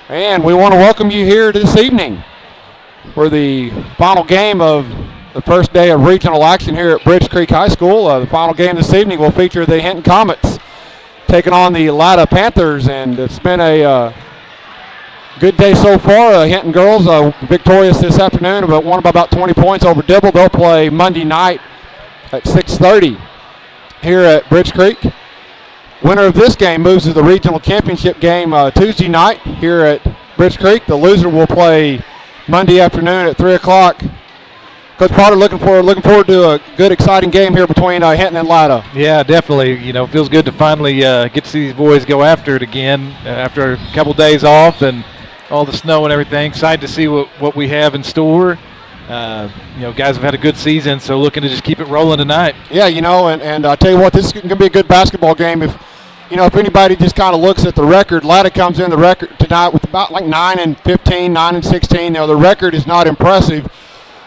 And we want to welcome you here this evening for the final game of the first day of regional action here at Bridge Creek High School. The final game this evening will feature the Hinton Comets taking on the Latta Panthers, and it's been a good day so far. Hinton girls victorious this afternoon, but won by about 20 points over Dibble. They'll play Monday night at 6:30 here at Bridge Creek. Winner of this game moves to the regional championship game Tuesday night here at Bridge Creek. The loser will play Monday afternoon at 3 o'clock. Coach Potter looking forward to a good, exciting game here between Hinton and Latta. Yeah, definitely. You know, it feels good to finally get to see these boys go after it again after a couple days off and all the snow and everything. Excited to see what we have in store. Guys have had a good season, so looking to just keep it rolling tonight. Yeah, and I tell you what, this is going to be a good basketball game. If anybody just kind of looks at the record, Latta comes in the record tonight with about like 9-15, 9-16. The record is not impressive,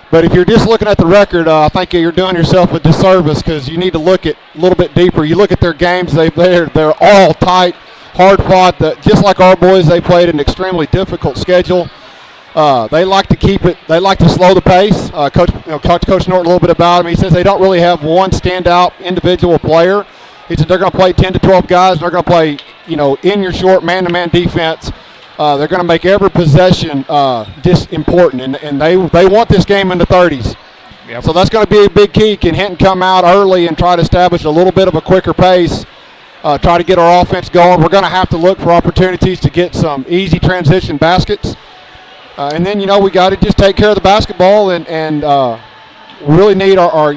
but if you're just looking at the record, I think you're doing yourself a disservice because you need to look at a little bit deeper. You look at their games; they're all tight, hard fought. Just like our boys, they played an extremely difficult schedule. They like to keep it. They like to slow the pace. Coach Norton a little bit about them. He says they don't really have one standout individual player. He said they're going to play 10 to 12 guys. And they're going to play, in your short man-to-man defense. They're going to make every possession just important, and they want this game in the 30s. Yep. So that's going to be a big key. Can Hinton come out early and try to establish a little bit of a quicker pace? Try to get our offense going. We're going to have to look for opportunities to get some easy transition baskets. And then, we got to just take care of the basketball and really need our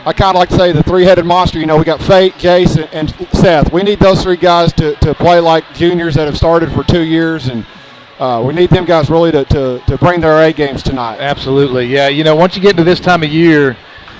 I kind of like to say the three-headed monster. We got Fate, Jace, and Seth. We need those three guys to play like juniors that have started for 2 years, and we need them guys really to bring their A games tonight. Absolutely, yeah. Once you get into this time of year,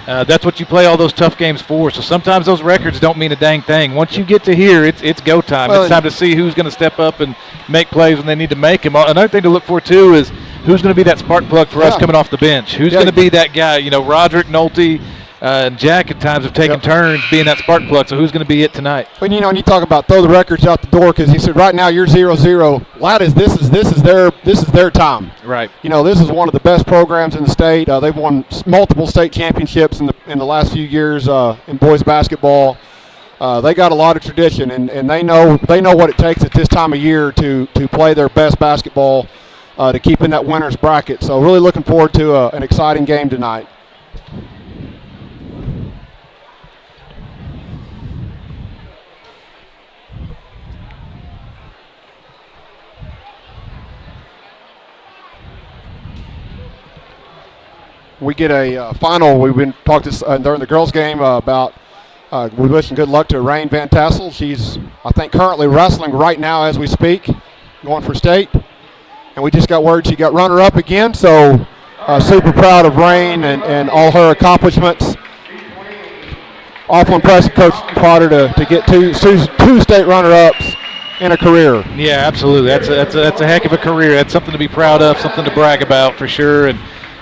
that's what you play all those tough games for. So sometimes those records don't mean a dang thing. Once you get to here, it's go time. Well, it's time to see who's going to step up and make plays when they need to make them. Another thing to look for, too, is who's going to be that spark plug for us coming off the bench. Who's going to be that guy? Roderick, Nolte, and Jack at times have taken turns being that spark plug, so who's going to be it tonight? When when you talk about throw the records out the door, because he said right now you're 0-0. Latta's this is their time. Right. This is one of the best programs in the state. They've won multiple state championships in the last few years in boys basketball. They got a lot of tradition, and they know what it takes at this time of year to play their best basketball to keep in that winner's bracket. So really looking forward to an exciting game tonight. We get a final. We've been talking during the girls' game about we wish good luck to Rain Van Tassel. She's, I think, currently wrestling right now as we speak, going for state. And we just got word she got runner-up again, so super proud of Rain and all her accomplishments. Awful impressive, Coach Potter, to get two state runner-ups in a career. Yeah, absolutely. That's a heck of a career. That's something to be proud of, something to brag about for sure. And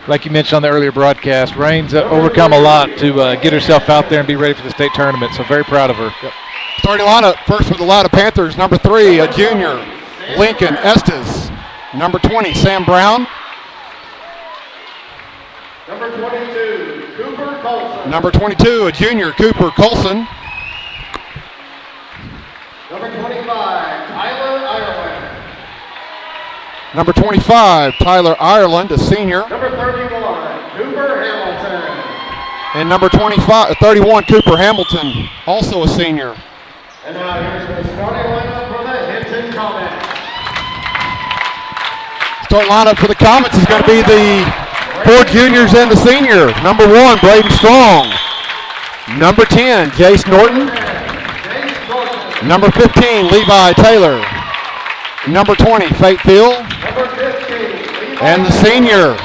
like you mentioned on the earlier broadcast, Rain's overcome a lot to get herself out there and be ready for the state tournament, so very proud of her. Yep. Starting lineup, first for the Latta Panthers, number 3, a junior, Lincoln Estes. Number 20, Sam Brown. Number 22, Cooper Colson. Number 22, a junior, Cooper Colson. Number 25, Tyler Ireland. Number 25, Tyler Ireland, a senior. Number 31, Cooper Hamilton. And number 31, Cooper Hamilton, also a senior. And now here's the starting lineup for the Hinton Comets. Starting lineup for the Comets is going to be the 4 juniors and the senior. Number 1, Braden Strong. Number 10, Jace Norton. Number 15, Levi Taylor. Number 20, Fate Field. Number 15, and the senior,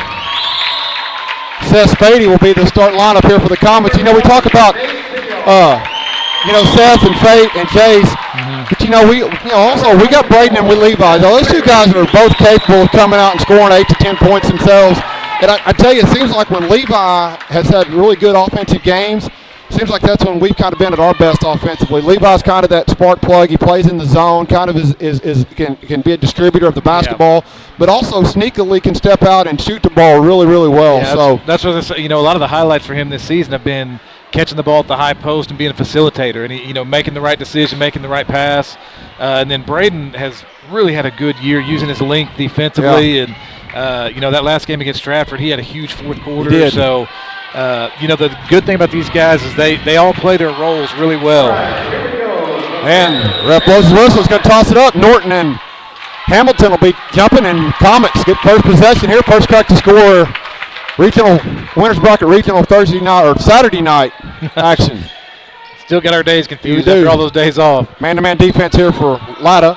Seth Spady, will be the start lineup here for the Comets. We talk about, Seth and Fate and Jace. But we got Braden and Levi. Those two guys are both capable of coming out and scoring 8 to 10 points themselves. And I tell you, it seems like when Levi has had really good offensive games, seems like that's when we've kind of been at our best offensively. Levi's kind of that spark plug. He plays in the zone, kind of can be a distributor of the basketball, but also sneakily can step out and shoot the ball really, really well. Yeah, so that's what a lot of the highlights for him this season have been catching the ball at the high post and being a facilitator, and he, making the right decision, making the right pass. And then Braden has really had a good year using his length defensively, and that last game against Stratford, he had a huge fourth quarter. He did. So. The good thing about these guys is they all play their roles really well. And ref blows his whistle. He's going to toss it up. Norton and Hamilton will be jumping, and Comets get first possession here. First crack to score. Regional Winners Bracket Regional Thursday night or Saturday night action. Still got our days confused after all those days off. Man-to-man defense here for Latta.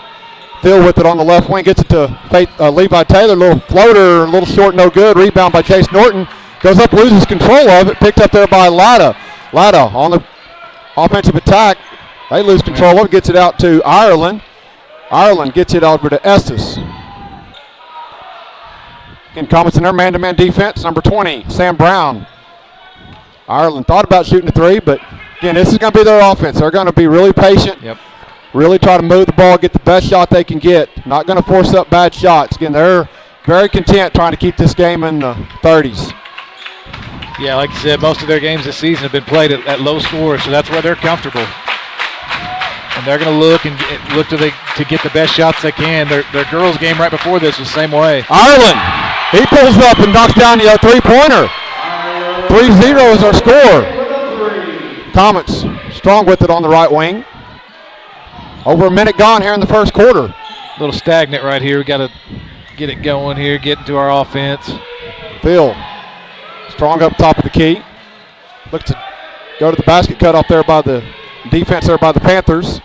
Phil with it on the left wing. Gets it to Levi Taylor. Little floater, a little short, no good. Rebound by Chase Norton. Goes up, loses control of it. Picked up there by Latta. Latta on the offensive attack. They lose control of it. Gets it out to Ireland. Ireland gets it over to Estes. Again, Comets in their man-to-man defense. Number 20, Sam Brown. Ireland thought about shooting the three, but again, this is going to be their offense. They're going to be really patient. Yep. Really try to move the ball, get the best shot they can get. Not going to force up bad shots. Again, they're very content trying to keep this game in the 30s. Yeah, like you said, most of their games this season have been played at low scores, so that's where they're comfortable. And they're going to look to get the best shots they can. Their girls' game right before this was the same way. Ireland, he pulls up and knocks down the three-pointer. 3-0 is our score. Comets strong with it on the right wing. Over a minute gone here in the first quarter. A little stagnant right here. We got to get it going here, get into our offense. Phil. Strong up top of the key. Looks to go to the basket cut off there by the defense there by the Panthers.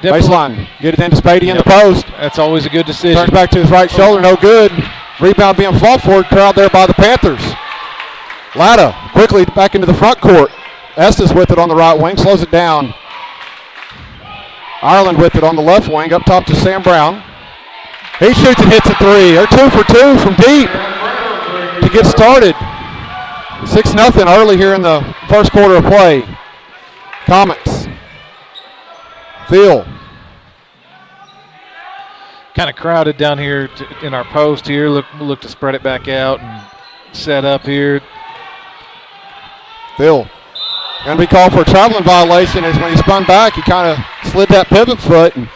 Baseline. Get it into Spady in the post. That's always a good decision. Turns back to his right shoulder. No good. Rebound being fought for. Crowd there by the Panthers. Latta quickly back into the front court. Estes with it on the right wing. Slows it down. Ireland with it on the left wing. Up top to Sam Brown. He shoots and hits a three. They're 2 for 2 from deep to get started. 6-0 early here in the first quarter of play. Comets. Phil. Kind of crowded down here in our post here. Look to spread it back out and set up here. Phil. Going to be called for a traveling violation as when he spun back, he kind of slid that pivot foot. And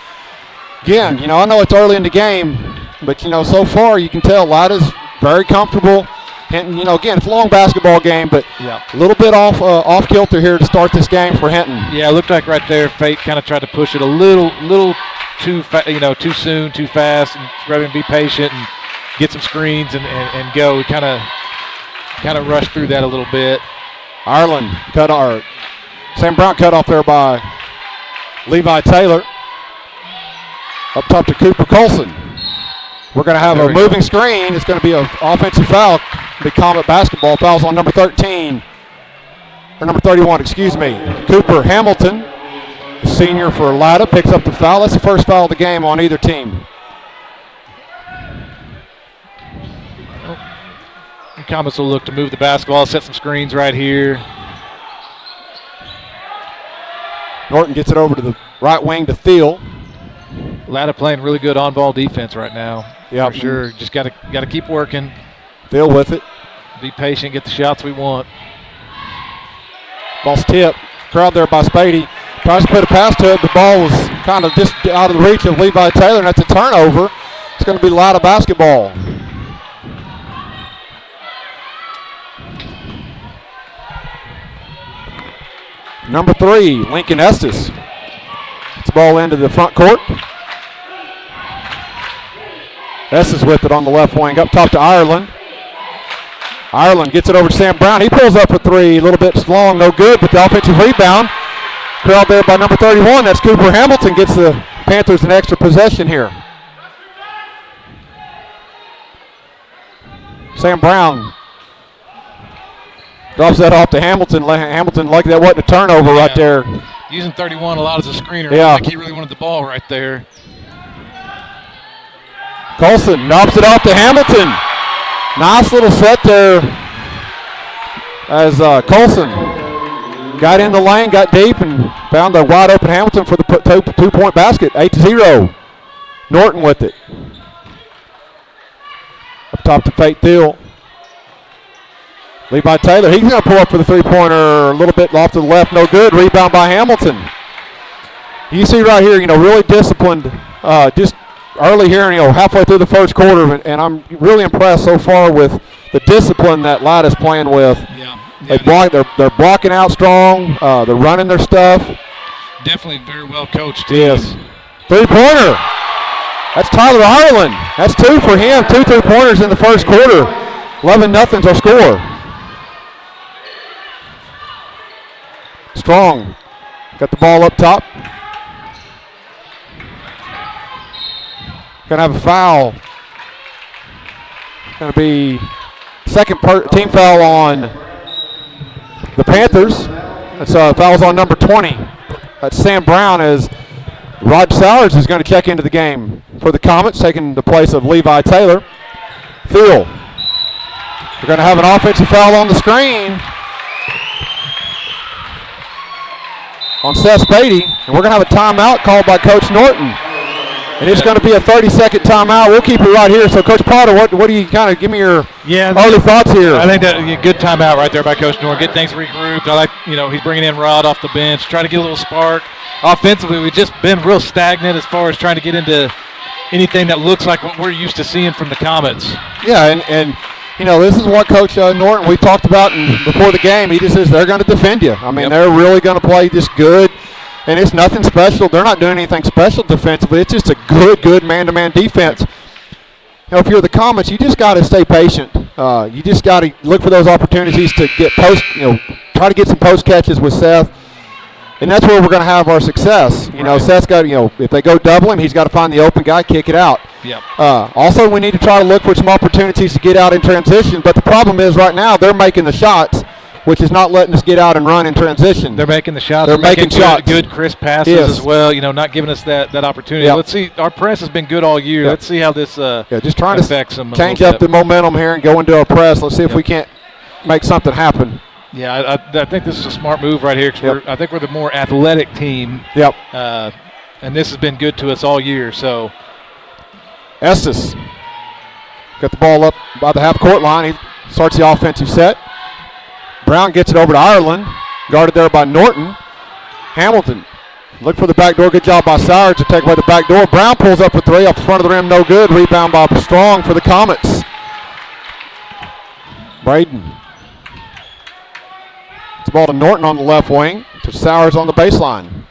again, I know it's early in the game, but, so far you can tell Latta's very comfortable. Hinton, again, it's a long basketball game, but a little bit off kilter here to start this game for Hinton. Yeah, it looked like right there Fate kind of tried to push it a little too too soon, too fast, and rather than be patient and get some screens and go. We kind of rushed through that a little bit. Ireland Sam Brown cut off there by Levi Taylor. Up top to Cooper Colson. We're going to have a moving screen. It's going to be an offensive foul. Big Comet basketball. Fouls on number 13. Or number 31, excuse me. Cooper Hamilton, senior for Latta, picks up the foul. That's the first foul of the game on either team. The Comets will look to move the basketball, set some screens right here. Norton gets it over to the right wing to Thiel. Latta playing really good on-ball defense right now. Yeah, for sure. Just got to keep working. Thiel with it. Be patient, get the shots we want. Ball's tip. Crowd there by Spady. Tries to put a pass to it. The ball was kind of just out of the reach of Levi Taylor, and that's a turnover. It's going to be Latta basketball. Number 3, Lincoln Estes. Gets the ball into the front court. Estes with it on the left wing. Up top to Ireland. Ireland gets it over to Sam Brown. He pulls up for 3. A little bit long, no good, but the offensive rebound. Crowd there by number 31. That's Cooper Hamilton. Gets the Panthers an extra possession here. Sam Brown drops that off to Hamilton. Hamilton, like that wasn't a turnover right there. Using 31 a lot as a screener. Yeah. I think he really wanted the ball right there. Colson knobs it off to Hamilton. Nice little set there as Colson got in the lane, got deep, and found the wide open Hamilton for the two-point basket. 8-0. Norton with it. Up top to Fate Thiel. Levi Taylor, he's going to pull up for the three-pointer a little bit off to the left. No good. Rebound by Hamilton. You see right here, really disciplined just early here, halfway through the first quarter, and I'm really impressed so far with the discipline that Latta's playing with. They're blocking out strong. They're running their stuff. Definitely very well coached. Yes. Three-pointer. That's Tyler Ireland. That's 2 for him. 2 3-pointers in the first quarter. 11-0's our score. Strong. Got the ball up top. Going to have a foul. Going to be second team foul on the Panthers. That's fouls on number 20. That's Sam Brown, as Rod Sowers is going to check into the game for the Comets, taking the place of Levi Taylor. Thiel. We're going to have an offensive foul on the screen on Seth Spady, and we're going to have a timeout called by Coach Norton. And it's going to be a 30-second timeout. We'll keep it right here. So, Coach Potter, what do you kind of give me your early thoughts here? I think that good timeout right there by Coach Norton. Get things regrouped. I like, he's bringing in Rod off the bench, trying to get a little spark. Offensively, we've just been real stagnant as far as trying to get into anything that looks like what we're used to seeing from the Comets. Yeah, and this is what Coach Norton, we talked about before the game. He just says they're going to defend you. I mean, they're really going to play just good. And it's nothing special. They're not doing anything special defensively. It's just a good man-to-man defense. If you're the Comets, you just got to stay patient. You just got to look for those opportunities to get try to get some post catches with Seth. And that's where we're going to have our success. Seth's got, if they go double him, he's got to find the open guy, kick it out. Yep. Also, we need to try to look for some opportunities to get out in transition. But the problem is right now they're making the shots, which is not letting us get out and run in transition. They're making the shots. They're making shots. Good crisp passes as well, not giving us that opportunity. Yep. Let's see. Our press has been good all year. Yep. Let's see how this just trying affects to them change up the momentum here and go into our press. Let's see if we can't make something happen. Yeah, I think this is a smart move right here because I think we're the more athletic team. Yep. And this has been good to us all year. So Estes got the ball up by the half-court line. He starts the offensive set. Brown gets it over to Ireland, guarded there by Norton. Hamilton, look for the back door. Good job by Sowers to take away the back door. Brown pulls up for 3 off the front of the rim, no good. Rebound by Strong for the Comets. Braden. It's the ball to Norton on the left wing, to Sowers on the baseline.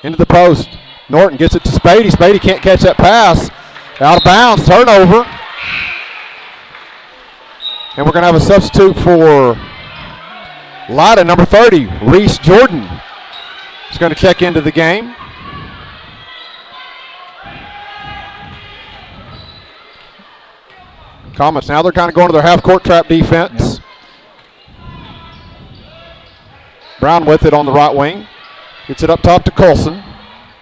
Into the post. Norton gets it to Spady. Spady can't catch that pass. Out of bounds, turnover. And we're going to have a substitute for Latta, number 30, Reese Jordan. He's going to check into the game. Comets now they're kind of going to their half-court trap defense. Yep. Brown with it on the right wing. Gets it up top to Colson.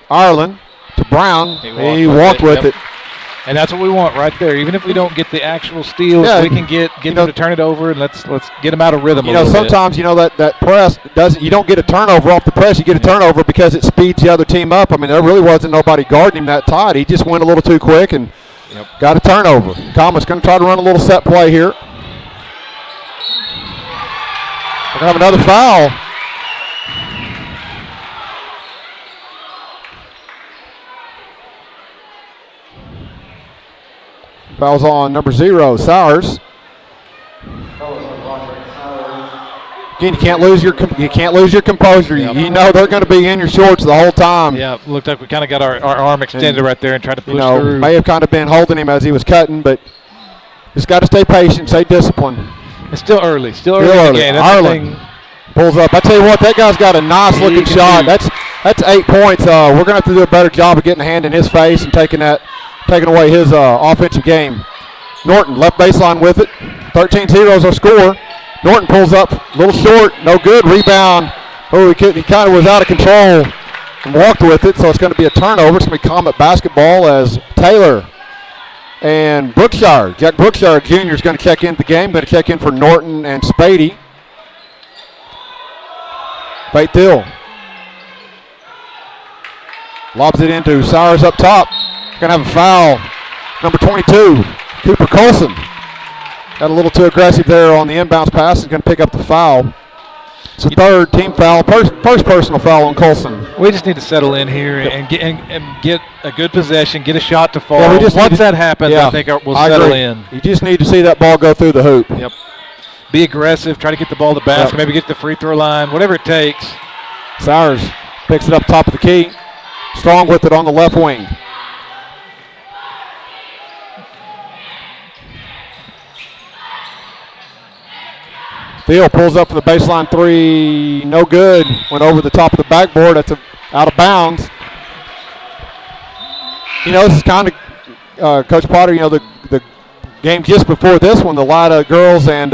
Ireland to Brown. He walked with it. And that's what we want right there. Even if we don't get the actual steals, we can get them to turn it over and let's get them out of rhythm. Sometimes that press doesn't. You don't get a turnover off the press. You get a turnover because it speeds the other team up. I mean, there really wasn't nobody guarding him that tight. He just went a little too quick and got a turnover. Comets going to try to run a little set play here. We're going to have another foul. Foul's on number 0, Sowers. Again, you can't lose your composure. Yep. You know they're going to be in your shorts the whole time. Yeah, looked like we kind of got our arm extended right there and tried to push through. May have kind of been holding him as he was cutting, but just got to stay patient, stay disciplined. It's still early. Still early in the game. Ireland pulls up. I tell you what, that guy's got a nice looking shot. That's 8 points. We're going to have to do a better job of getting a hand in his face and taking away his offensive game. Norton, left baseline with it. 13-0 is our score. Norton pulls up, a little short, no good. Rebound. Oh, he kind of was out of control and walked with it, so it's going to be a turnover. It's going to be Comet basketball as Taylor And Jack Brookshire Jr. is going to check into the game. Going to check in for Norton and Spady. Faith Hill lobs it into Sowers up top. Going to have a foul. Number 22, Cooper Colson. Got a little too aggressive there on the inbounds pass. He's going to pick up the foul. It's a third team foul, first personal foul on Colson. We just need to settle in here and get a good possession, get a shot to fall. Yeah, once that happens, I think we'll settle in. You just need to see that ball go through the hoop. Yep. Be aggressive, try to get the ball to the basket, maybe get to the free throw line, whatever it takes. Sowers picks it up top of the key. Strong with it on the left wing. Thiel pulls up for the baseline three. No good. Went over the top of the backboard. That's out of bounds. You know, this is kind of, Coach Potter, you know, the game just before this one, the Latta girls and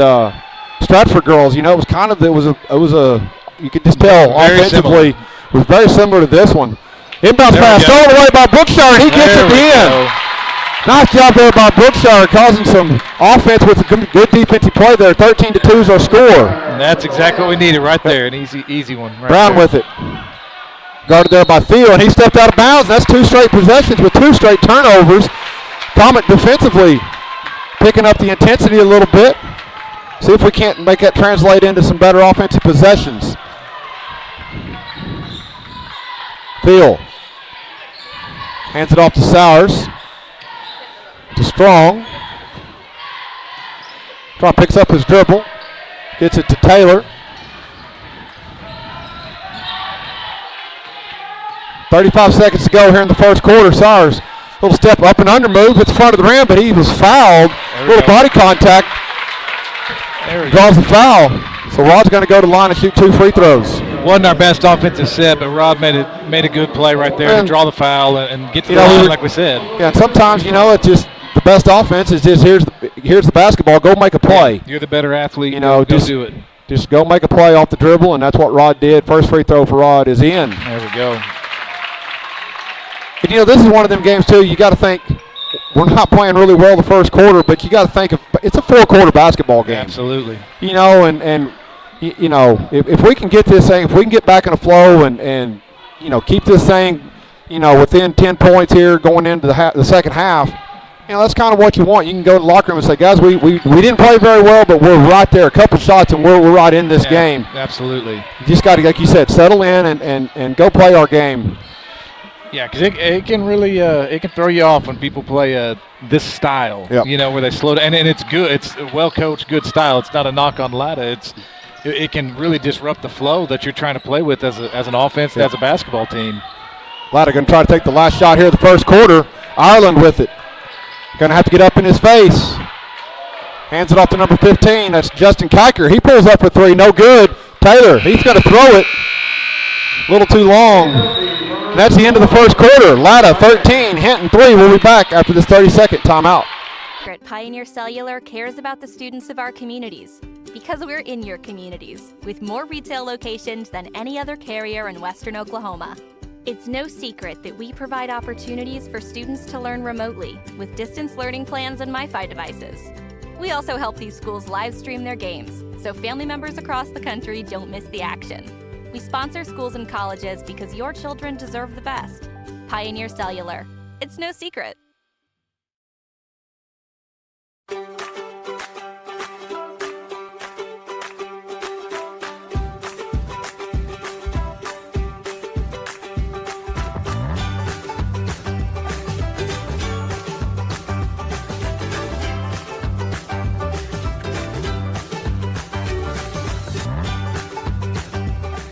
Stratford girls, you know, it was a you could just tell offensively it was very similar to this one. Inbounds pass stolen away by Brookshire, and he gets it in. Nice job there by Brookshire, causing some offense with a good defensive play there. 13-2 is our score. And that's exactly what we needed right there, an easy one. Right Brown there. with it. Guarded there by Thiel, and he stepped out of bounds. That's 2 straight possessions with 2 straight turnovers. Comet defensively picking up the intensity a little bit. See if we can't make that translate into some better offensive possessions. Thiel hands it off to Sowers. To Strong. Strong picks up his dribble. Gets it to Taylor. 35 seconds to go here in the first quarter. Sowers, little step up and under move. It's front of the rim, but he was fouled. Little body contact. Draws the foul. So Rod's going to go to the line and shoot 2 free throws. Wasn't our best offensive set, but Rod made a good play right there to draw the foul and get to the line like we said. Yeah, and sometimes, you know, it's just the best offense is just here's the basketball, go make a play. Yeah, you're the better athlete, you know, go do it. Just go make a play off the dribble, and that's what Rod did. First free throw for Rod is in. There we go. And, you know, this is one of them games, too, you got to think we're not playing really well the first quarter, but you got to think it's a 4-quarter basketball game. Absolutely. You know, and you know, if we can get this thing, if we can get back in the flow and you know, keep this thing, you know, within 10 points here going into the second half, you know, that's kind of what you want. You can go to the locker room and say, guys, we didn't play very well, but we're right there. A couple shots and we're right in this game. Absolutely. You just got to, like you said, settle in and go play our game. Yeah, because it can really it can throw you off when people play this style. Yep. You know, where they slow down, and it's good. It's a well-coached, good style. It's not a knock on Latta. It can really disrupt the flow that you're trying to play with as an offense, as a basketball team. Latta going to try to take the last shot here of the first quarter. Ireland with it. Going to have to get up in his face. Hands it off to number 15. That's Justin Kiker. He pulls up for 3. No good. Taylor, he's going to throw it. A little too long. And that's the end of the first quarter. Latta 13, Hinton 3. We'll be back after this 30-second timeout. Pioneer Cellular cares about the students of our communities because we're in your communities with more retail locations than any other carrier in Western Oklahoma. It's no secret that we provide opportunities for students to learn remotely with distance learning plans and MiFi devices. We also help these schools live stream their games so family members across the country don't miss the action. We sponsor schools and colleges because your children deserve the best. Pioneer Cellular. It's no secret.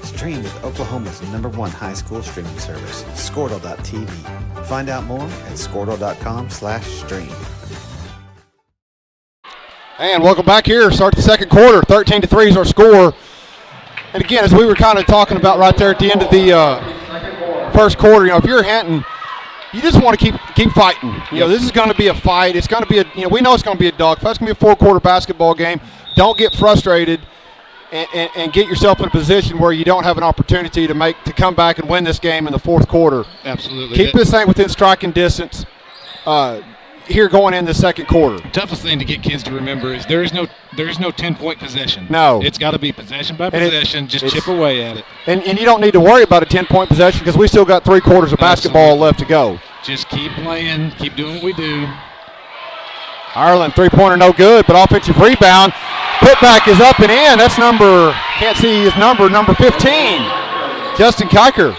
Stream with Oklahoma's #1 high school streaming service, Squirtle.tv. Find out more at Squirtle.com/stream. And welcome back here. Start the second quarter. 13-3 is our score. And again, as we were kind of talking about right there at the end of the first quarter, you know, if you're Hinton, you just want to keep fighting. You know, this is going to be a fight. It's going to be we know it's going to be a dogfight. It's going to be a 4-quarter basketball game. Don't get frustrated and get yourself in a position where you don't have an opportunity to come back and win this game in the fourth quarter. Absolutely. Keep this thing within striking distance. here going in the second quarter. Toughest thing to get kids to remember is there is no 10-point possession. No. It's got to be possession by possession. Just chip away at it. And you don't need to worry about a 10-point possession because we still got 3 quarters of basketball left to go. Just keep playing. Keep doing what we do. Ireland, three-pointer, no good, but offensive rebound. Putback is up and in. That's can't see his number 15. Justin Kiker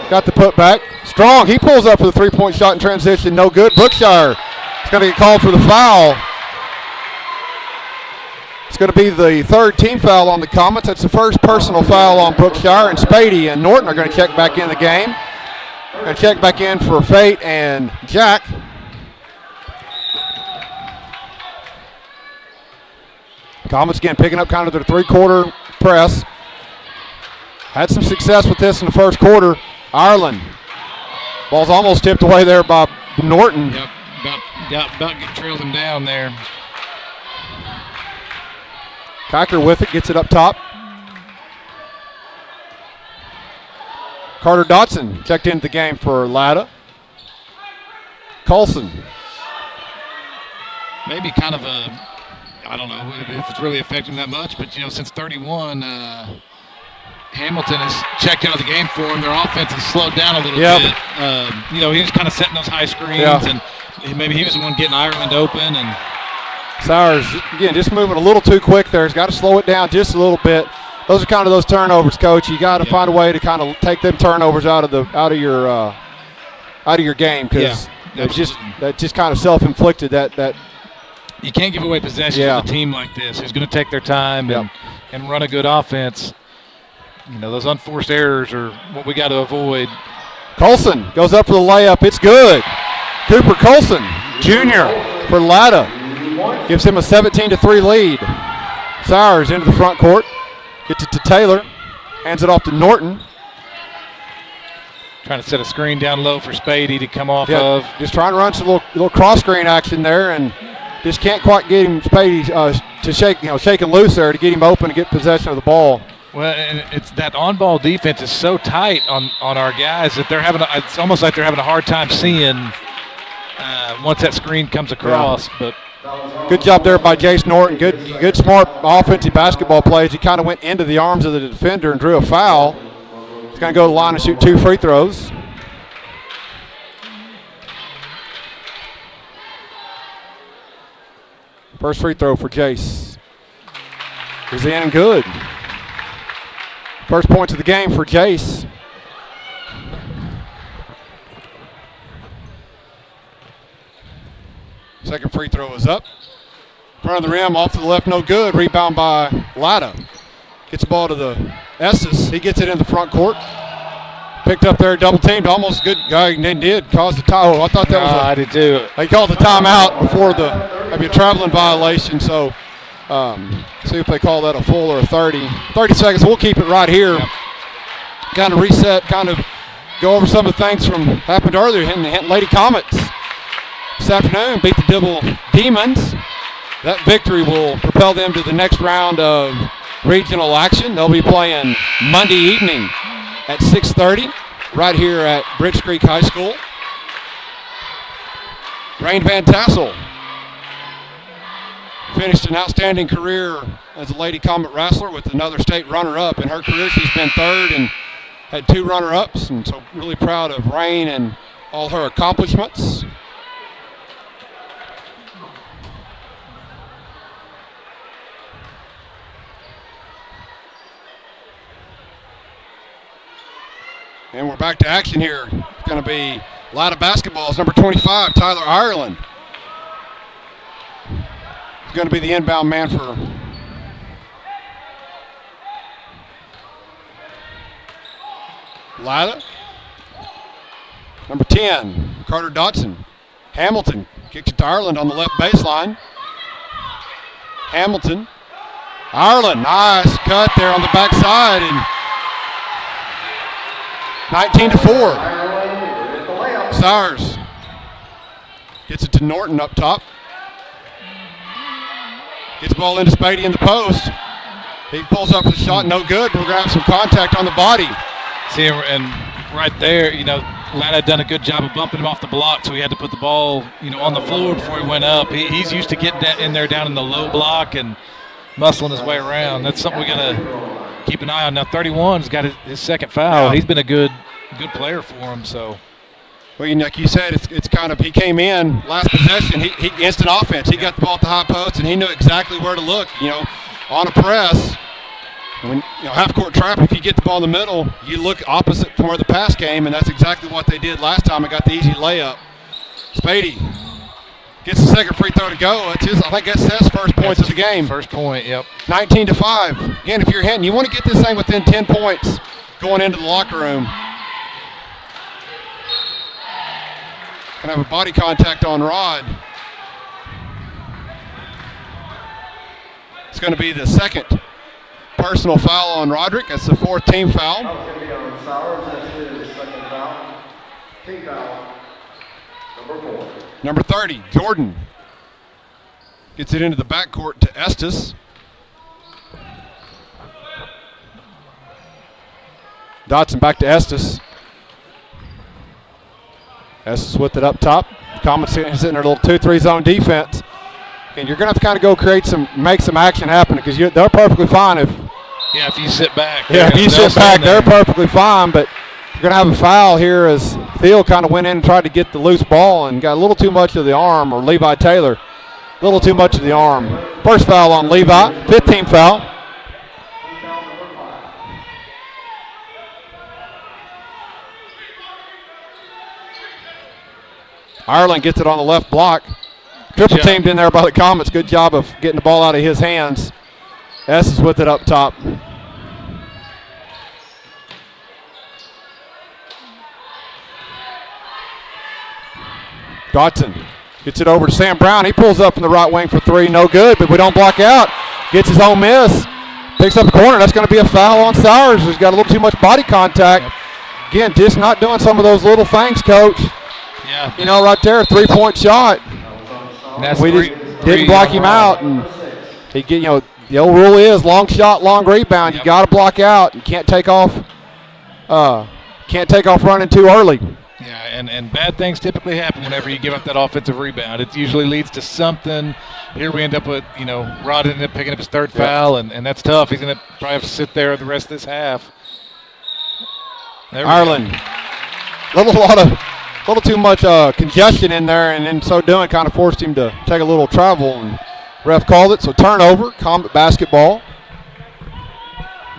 got the putback. Strong, he pulls up for the three-point shot in transition, no good. Brookshire is going to get called for the foul. It's going to be the third team foul on the Comets. That's the first personal foul on Brookshire, and Spady and Norton are going to check back in the game. Going to check back in for Fate and Jack. Comets again picking up kind of their three-quarter press. Had some success with this in the first quarter. Ireland. Ball's almost tipped away there by Norton. Yep, about trailed him down there. Kiker with it, gets it up top. Carter Dotson checked into the game for Latta. Colson. Maybe kind of I don't know if it's really affecting him that much, but, since 31, Hamilton has checked out of the game for him. Their offense has slowed down a little bit. He was kind of setting those high screens, and maybe he was the one getting Ireland open. And Sowers, again, just moving a little too quick there. He's got to slow it down just a little bit. Those are kind of those turnovers, Coach. You got to find a way to kind of take them turnovers out of your game because that's just kind of self-inflicted. That you can't give away possession to a team like this who's going to take their time and run a good offense. Those unforced errors are what we got to avoid. Colson goes up for the layup. It's good. Cooper Colson, Jr. for Latta. Gives him a 17-3 lead. Sowers into the front court. Gets it to Taylor. Hands it off to Norton. Trying to set a screen down low for Spady to come off of. Just trying to run some little cross screen action there, and just can't quite get him Spady to shake and loose there to get him open and get possession of the ball. Well, and it's that on-ball defense is so tight on our guys that it's almost like they're having a hard time seeing once that screen comes across. But good job there by Jace Norton. Good smart offensive basketball plays. He kind of went into the arms of the defender and drew a foul. He's going to go to the line and shoot 2 free throws. First free throw for Jace is in and good. First points of the game for Jace. Second free throw is up. Front of the rim, off to the left, no good. Rebound by Latta. Gets the ball to the Estes. He gets it in the front court. Picked up there, double teamed. Almost good guy did cause the tie. I thought that was I did too. They called the timeout before maybe a traveling violation. So see if they call that a full or a 30. 30 seconds. We'll keep it right here. Yep. Kind of reset, kind of go over some of the things from happened earlier in the Lady Comets. This afternoon beat the Dibble Demons. That victory will propel them to the next round of regional action. They'll be playing Monday evening at 6:30 right here at Bridge Creek High School. Rain Van Tassel finished an outstanding career as a Lady Comet wrestler with another state runner-up. In her career, she's been third and had 2 runner-ups, and so really proud of Rain and all her accomplishments. And we're back to action here. It's going to be Latta basketball. It's number 25, Tyler Ireland. He's going to be the inbound man for Latta. Number 10, Carter Dotson. Hamilton kicks it to Ireland on the left baseline. Hamilton. Ireland, nice cut there on the backside, and 19-4. Sowers gets it to Norton up top. Gets the ball into Spady in the post. He pulls up the shot, no good. We're going to have some contact on the body. See, and right there, Latta had done a good job of bumping him off the block, so he had to put the ball, on the floor before he went up. He's used to getting in there down in the low block and muscling his way around. That's something we got to keep an eye on. Now 31's got his second foul. He's been a good player for him. So. Well, like you said, it's kind of, he came in last possession. He instant offense. He got the ball at the high post, and he knew exactly where to look. On a press. When half-court trap, if you get the ball in the middle, you look opposite from where the pass came, and that's exactly what they did last time. It got the easy layup. Spady gets the second free throw to go. I think that's Seth's first points of the game. First point, yep. 19-5. Again, if you're Hinton, you want to get this thing within 10 points going into the locker room. Gonna have a body contact on Rod. It's going to be the second personal foul on Roderick. That's the fourth team foul. That's going to be on Sowers. That's his second foul. Team foul. Number 4. Number 30, Jordan. Gets it into the backcourt to Estes. Dotson back to Estes. Estes with it up top. Common sitting in their little 2-3 zone defense. And you're going to have to kind of go make some action happen because they're perfectly fine if you sit back. Yeah, if you sit back, they're perfectly fine. But you're going to have a foul here as Thiel kind of went in and tried to get the loose ball and got a little too much of the arm, or Levi Taylor, a little too much of the arm. First foul on Levi, 15th foul. Ireland gets it on the left block. Triple teamed in there by the Comets. Good job of getting the ball out of his hands. Estes with it up top. Dotson gets it over to Sam Brown. He pulls up in the right wing for 3. No good, but we don't block out. Gets his own miss. Picks up the corner. That's going to be a foul on Sowers. He's got a little too much body contact. Again, just not doing some of those little things, Coach. Yeah. Right there, a 3-point shot. We didn't block him out, and he get the old rule is long shot, long rebound. You got to block out. You can't take off. Running too early. Yeah, and bad things typically happen whenever you give up that offensive rebound. It usually leads to something. Here we end up with Rod ended up picking up his third foul, and that's tough. He's going to probably have to sit there the rest of this half. Ireland, a little too much congestion in there, and in so doing kind of forced him to take a little travel, and ref called it. So turnover, Comet basketball.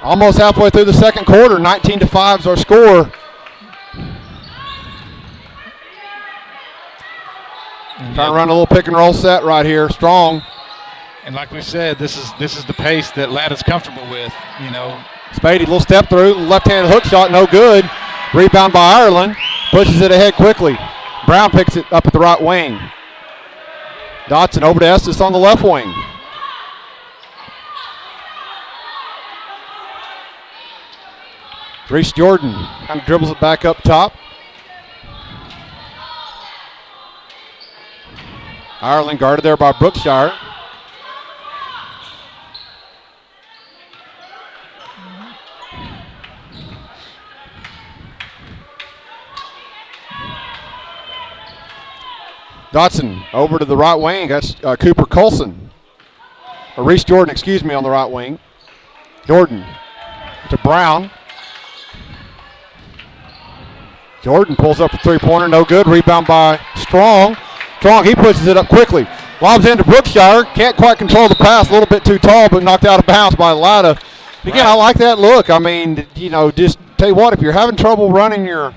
Almost halfway through the second quarter, 19-5 is our score. Trying to run a little pick and roll set right here, strong. And like we said, this is the pace that Latta's comfortable with. Spady, little step through, left-handed hook shot, no good. Rebound by Ireland. Pushes it ahead quickly. Brown picks it up at the right wing. Dotson over to Estes on the left wing. Reese Jordan kind of dribbles it back up top. Ireland guarded there by Brookshire. Dotson over to the right wing. That's Cooper Colson. Or Reese Jordan, on the right wing. Jordan to Brown. Jordan pulls up a three-pointer, no good. Rebound by Strong. Strong, he pushes it up quickly. Lobs into Brookshire. Can't quite control the pass. A little bit too tall, but knocked out of bounds by Latta. Again, I like that look. I mean, just tell you what, if you're having trouble running your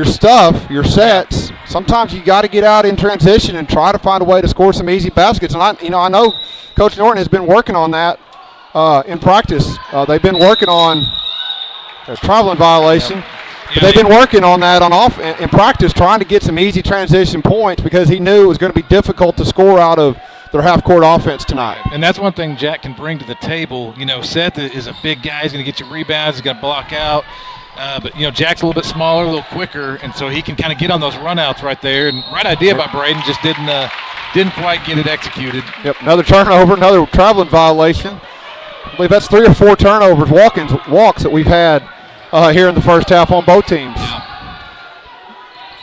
stuff, your sets, sometimes you got to get out in transition and try to find a way to score some easy baskets. And I know Coach Norton has been working on that in practice. They've been working on a traveling violation. Yep. But they've been working on that in practice, trying to get some easy transition points because he knew it was going to be difficult to score out of their half-court offense tonight. And that's one thing Jack can bring to the table. Seth is a big guy. He's going to get you rebounds. He's going to block out. But Jack's a little bit smaller, a little quicker, and so he can kind of get on those runouts right there. And right idea by Braden, just didn't quite get it executed. Yep, another turnover, another traveling violation. I believe that's 3 or 4 turnovers, walks that we've had here in the first half on both teams. Yeah.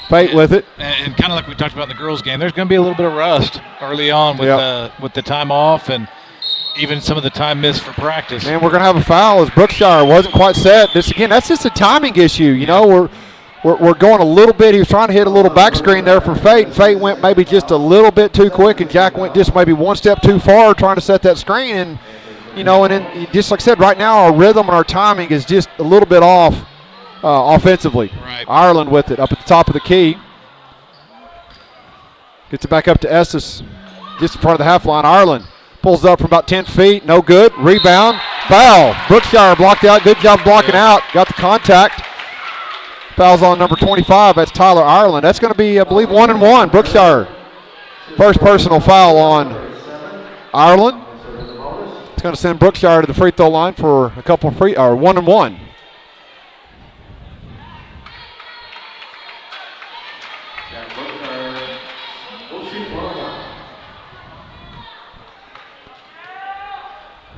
Fate with it. And kind of like we talked about in the girls' game, there's going to be a little bit of rust early on with the time off and even some of the time missed for practice. And we're going to have a foul as Brookshire wasn't quite set. This again, that's just a timing issue. You know, we're going a little bit. He was trying to hit a little back screen there for Fate. Fate went maybe just a little bit too quick, and Jack went just maybe one step too far trying to set that screen. And you know, and then just like I said, right now our rhythm and our timing is just a little bit off offensively. Right. Ireland with it up at the top of the key. Gets it back up to Estes, just in front of the half line. Ireland pulls up from about 10 feet, no good. Rebound, foul. Brookshire blocked out. Good job blocking out. Got the contact. Foul's on number 25. That's Tyler Ireland. That's going to be, I believe, 1-1. Brookshire. First personal foul on Ireland. It's going to send Brookshire to the free throw line for a couple of 1-1.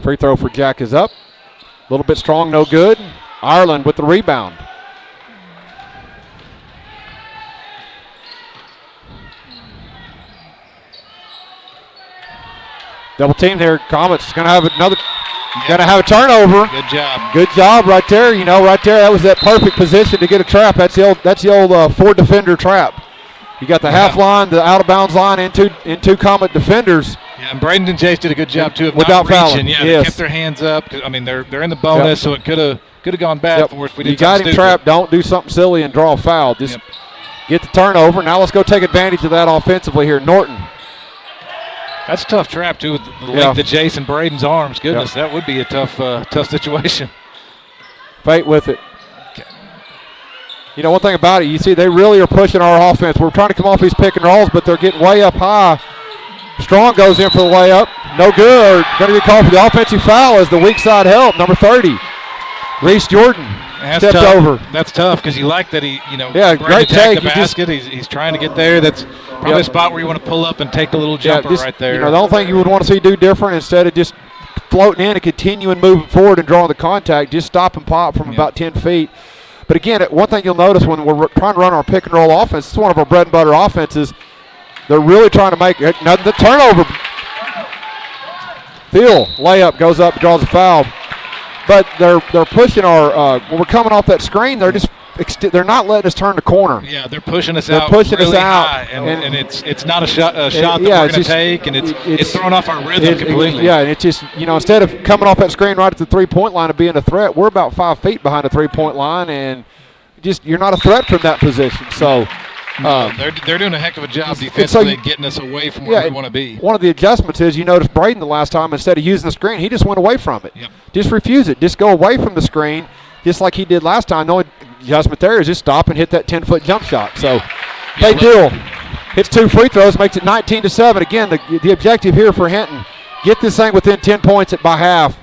Free throw for Jack is up. A little bit strong, no good. Ireland with the rebound. Double team there. Comets going to have another. Going to have a turnover. Good job. Good job right there. You know, right there, that was that perfect position to get a trap. That's the old four defender trap. You got the half line, the out of bounds line, and two Comet defenders. Yeah, and Braden and Jace did a good job too of without not reaching. fouling. Yeah, yes. They kept their hands up. I mean, they're in the bonus, so it could have gone bad for us. If we did you got him trapped. Don't do something silly and draw a foul. Just get the turnover. Now let's go take advantage of that offensively here. Norton. That's a tough trap too with the length of Jace and Braden's arms. Goodness, that would be a tough situation. Fate with it. You know, one thing about it, you see they really are pushing our offense. We're trying to come off these pick and rolls, but they're getting way up high. Strong goes in for the layup. No good. Going to get called for the offensive foul as the weak side help. Number 30, Reese Jordan stepped over. That's tough because you like that he, great take. The basket. He's trying to get there. That's probably a spot where you want to pull up and take a little jumper right there. You know, the only thing you would want to see do different instead of just floating in and continuing moving forward and drawing the contact, just stop and pop from about 10 feet. But again, one thing you'll notice when we're trying to run our pick and roll offense, it's one of our bread and butter offenses. They're really trying to make the turnover. Thiel, layup, goes up, draws a foul. But they're pushing our when we're coming off that screen, they're not letting us turn the corner. Yeah, they're pushing us out. Pushing really us out, high, and it's not a shot that we're going to take, and it's throwing off our rhythm completely. And it's just, instead of coming off that screen right at the 3-point line and being a threat, we're about 5 feet behind the 3-point line, and just you're not a threat from that position. So. They're doing a heck of a job defensively getting us away from where we want to be. One of the adjustments is you notice Braden the last time, instead of using the screen, he just went away from it. Yep. Just refuse it. Just go away from the screen, just like he did last time. The only adjustment there is just stop and hit that 10-foot jump shot. So they do. Hits 2 free throws, makes it 19-7. Again, the objective here for Hinton, get this thing within 10 points by half,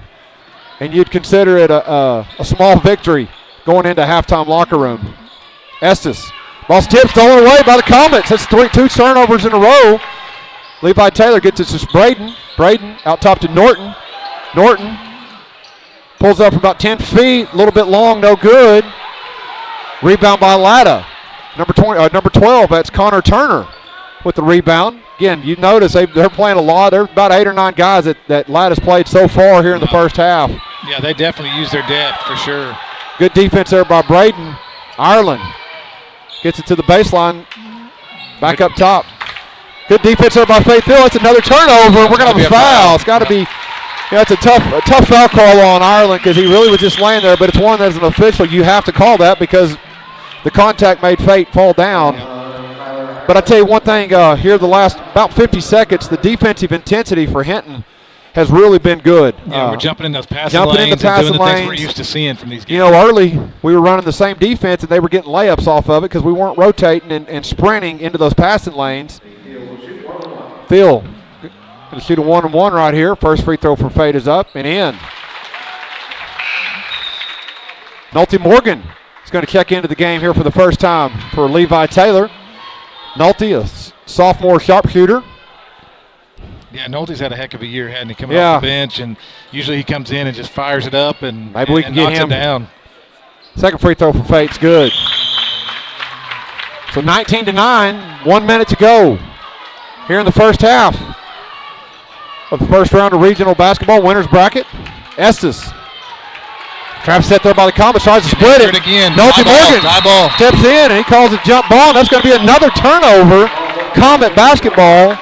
and you'd consider it a small victory going into halftime locker room. Estes. Ball's tipped, stolen away by the Comets. That's 2 turnovers in a row. Levi Taylor gets it to Braden. Braden out top to Norton. Norton pulls up about 10 feet, a little bit long, no good. Rebound by Latta. Number 12, that's Connor Turner with the rebound. Again, you notice they're playing a lot. There's about 8 or 9 guys that Latta's played so far here in the first half. Yeah, they definitely use their depth for sure. Good defense there by Braden. Ireland gets it to the baseline, back up top. Good defense there by Faith Hill. It's another turnover. We're going to have a foul. It's got to be, it's a tough foul call on Ireland because he really was just laying there, but it's one as an official you have to call that because the contact made Fate fall down. But I tell you one thing, here the last about 50 seconds, the defensive intensity for Hinton has really been good. Yeah, we're jumping in those passing lanes and doing the things we're used to seeing from these games. Early we were running the same defense and they were getting layups off of it because we weren't rotating and sprinting into those passing lanes. Thiel going to shoot a 1-on-1 right here. First free throw for Fate is up and in. Nolte Morgan is going to check into the game here for the first time for Levi Taylor. Nolte, a sophomore sharpshooter. Yeah, Nolte's had a heck of a year, hadn't he, coming off the bench, and usually he comes in and just fires it up and maybe we can knocks get him it down. Second free throw for Fate's good. So 19-9, 1 minute to go here in the first half of the first round of regional basketball winners bracket. Estes. Trap set there by the Comets, tries to split it. Again. Nolte Morgan ball. steps in and he calls a jump ball. That's going to be another turnover. Comet basketball.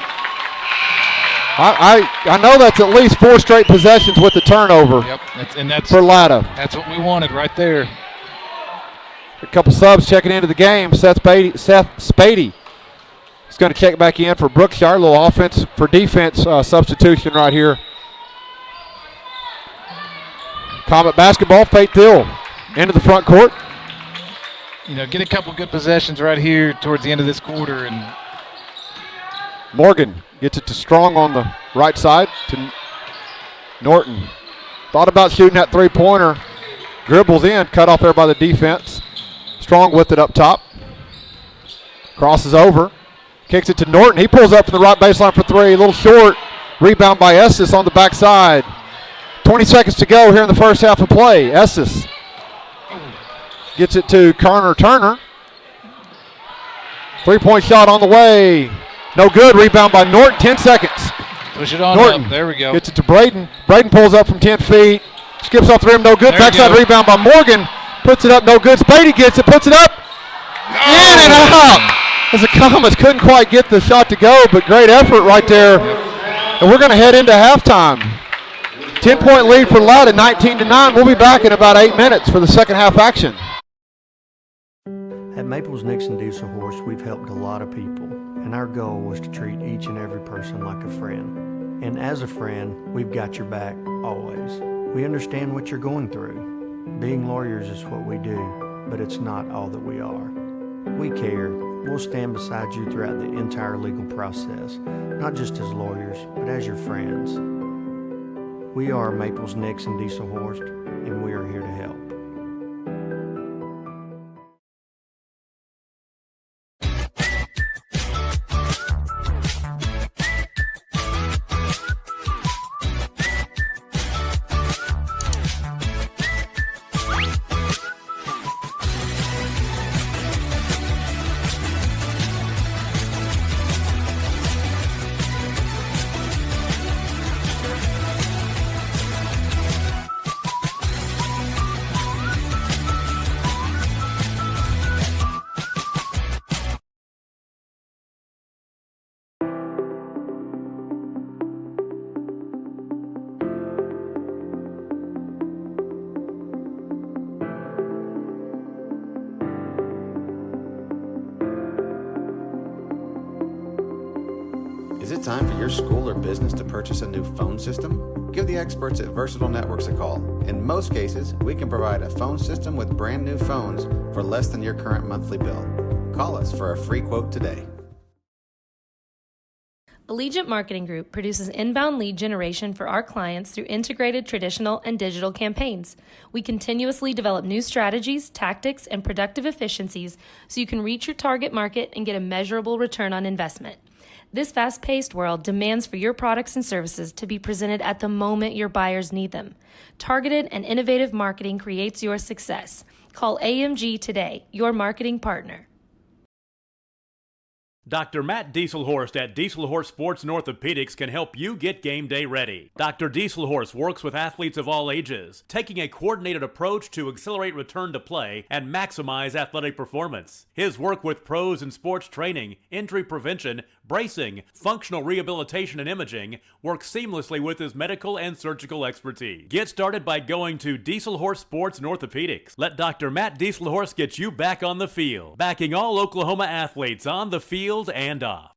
I know that's at least 4 straight possessions with the turnover. Yep, that's for Latta. That's what we wanted right there. A couple subs checking into the game. Seth Spady is going to check back in for Brookshire. A little offense for defense substitution right here. Comet basketball, Faith Thill into the front court. You know, get a couple good possessions right here towards the end of this quarter. And Morgan gets it to Strong on the right side to Norton. Thought about shooting that three-pointer. Dribbles in, cut off there by the defense. Strong with it up top. Crosses over. Kicks it to Norton. He pulls up from the right baseline for 3. A little short. Rebound by Estes on the backside. 20 seconds to go here in the first half of play. Estes gets it to Connor Turner. 3-point shot on the way. No good. Rebound by Norton. 10 seconds. Push it on Norton up. There we go. Gets it to Braden. Braden pulls up from 10 feet. Skips off the rim. No good. Backside rebound by Morgan. Puts it up. No good. Spady gets it. Puts it up. In and out. As the Comets couldn't quite get the shot to go, but great effort right there. And we're going to head into halftime. 10-point lead for Latta, 19-9. We'll be back in about 8 minutes for the second half action. At Maples Nixon Diesel Horse, we've helped a lot of people, and our goal was to treat each and every person like a friend. And as a friend, we've got your back, always. We understand what you're going through. Being lawyers is what we do, but it's not all that we are. We care. We'll stand beside you throughout the entire legal process, not just as lawyers, but as your friends. We are Maples Nixon Diesel Horse, and we are here to help. Is it time for your school or business to purchase a new phone system? Give the experts at Versatile Networks a call. In most cases, we can provide a phone system with brand new phones for less than your current monthly bill. Call us for a free quote today. Allegiant Marketing Group produces inbound lead generation for our clients through integrated traditional and digital campaigns. We continuously develop new strategies, tactics, and productive efficiencies so you can reach your target market and get a measurable return on investment. This fast-paced world demands for your products and services to be presented at the moment your buyers need them. Targeted and innovative marketing creates your success. Call AMG today, your marketing partner. Dr. Matt Dieselhorst at Dieselhorst Sports and Orthopedics can help you get game day ready. Dr. Dieselhorst works with athletes of all ages, taking a coordinated approach to accelerate return to play and maximize athletic performance. His work with pros in sports training, injury prevention, bracing, functional rehabilitation, and imaging works seamlessly with his medical and surgical expertise. Get started by going to Dieselhorst Sports and Orthopedics. Let Dr. Matt Dieselhorst get you back on the field, backing all Oklahoma athletes on the field and off.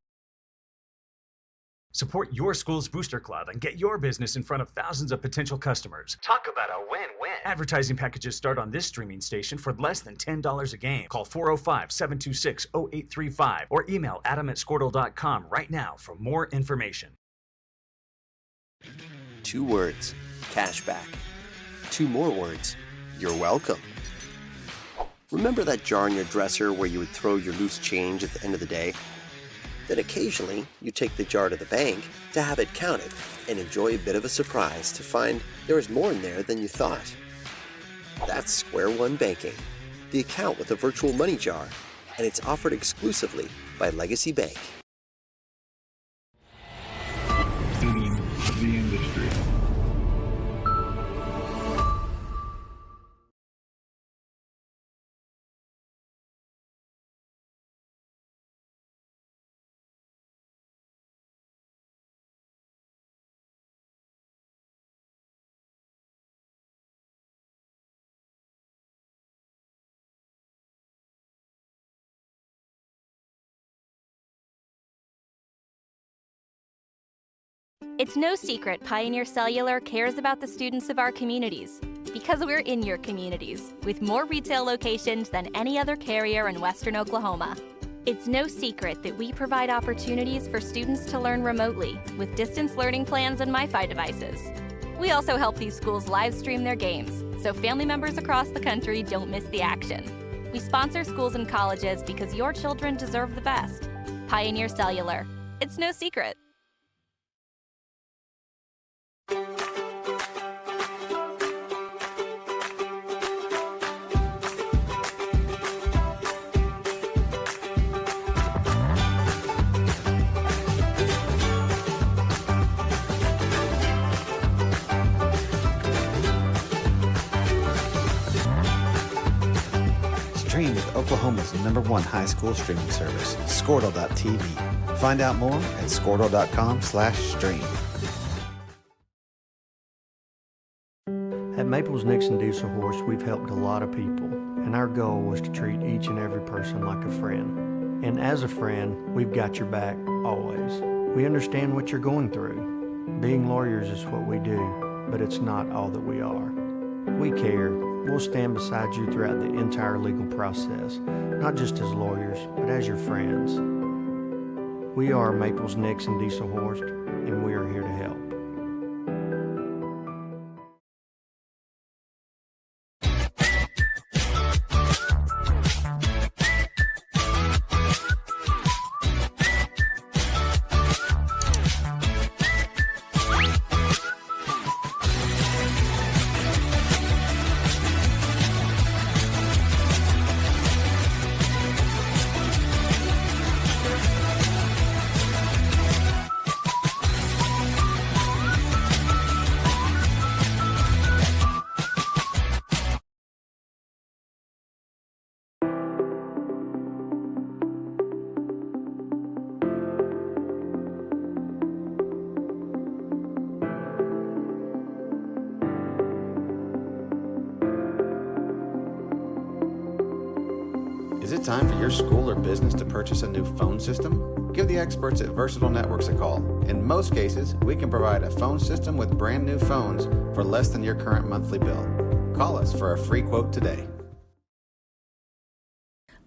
Support your school's booster club and get your business in front of thousands of potential customers. Talk about a win-win. Advertising packages start on this streaming station for less than $10 a game. Call 405-726-0835 or email adam@squirtle.com right now for more information. 2 words, cashback. 2 more words, you're welcome. Remember that jar in your dresser where you would throw your loose change at the end of the day? Then occasionally, you take the jar to the bank to have it counted and enjoy a bit of a surprise to find there is more in there than you thought. That's Square One Banking, the account with a virtual money jar. and it's offered exclusively by Legacy Bank. The industry. It's no secret Pioneer Cellular cares about the students of our communities because we're in your communities with more retail locations than any other carrier in Western Oklahoma. It's no secret that we provide opportunities for students to learn remotely with distance learning plans and MiFi devices. We also help these schools live stream their games so family members across the country don't miss the action. We sponsor schools and colleges because your children deserve the best. Pioneer Cellular. It's no secret. Stream with Oklahoma's #1 high school streaming service, Squirtle.tv. Find out more at squirtle.com/stream. At Maples Nixon Diesel Horse, we've helped a lot of people, and our goal was to treat each and every person like a friend. And as a friend, we've got your back always. We understand what you're going through. Being lawyers is what we do, but it's not all that we are. We care. We'll stand beside you throughout the entire legal process, not just as lawyers, but as your friends. We are Maples Nixon Diesel Horse, and we are here to help. Is it time for your school or business to purchase a new phone system? Give the experts at Versatile Networks a call. In most cases, we can provide a phone system with brand new phones for less than your current monthly bill. Call us for a free quote today.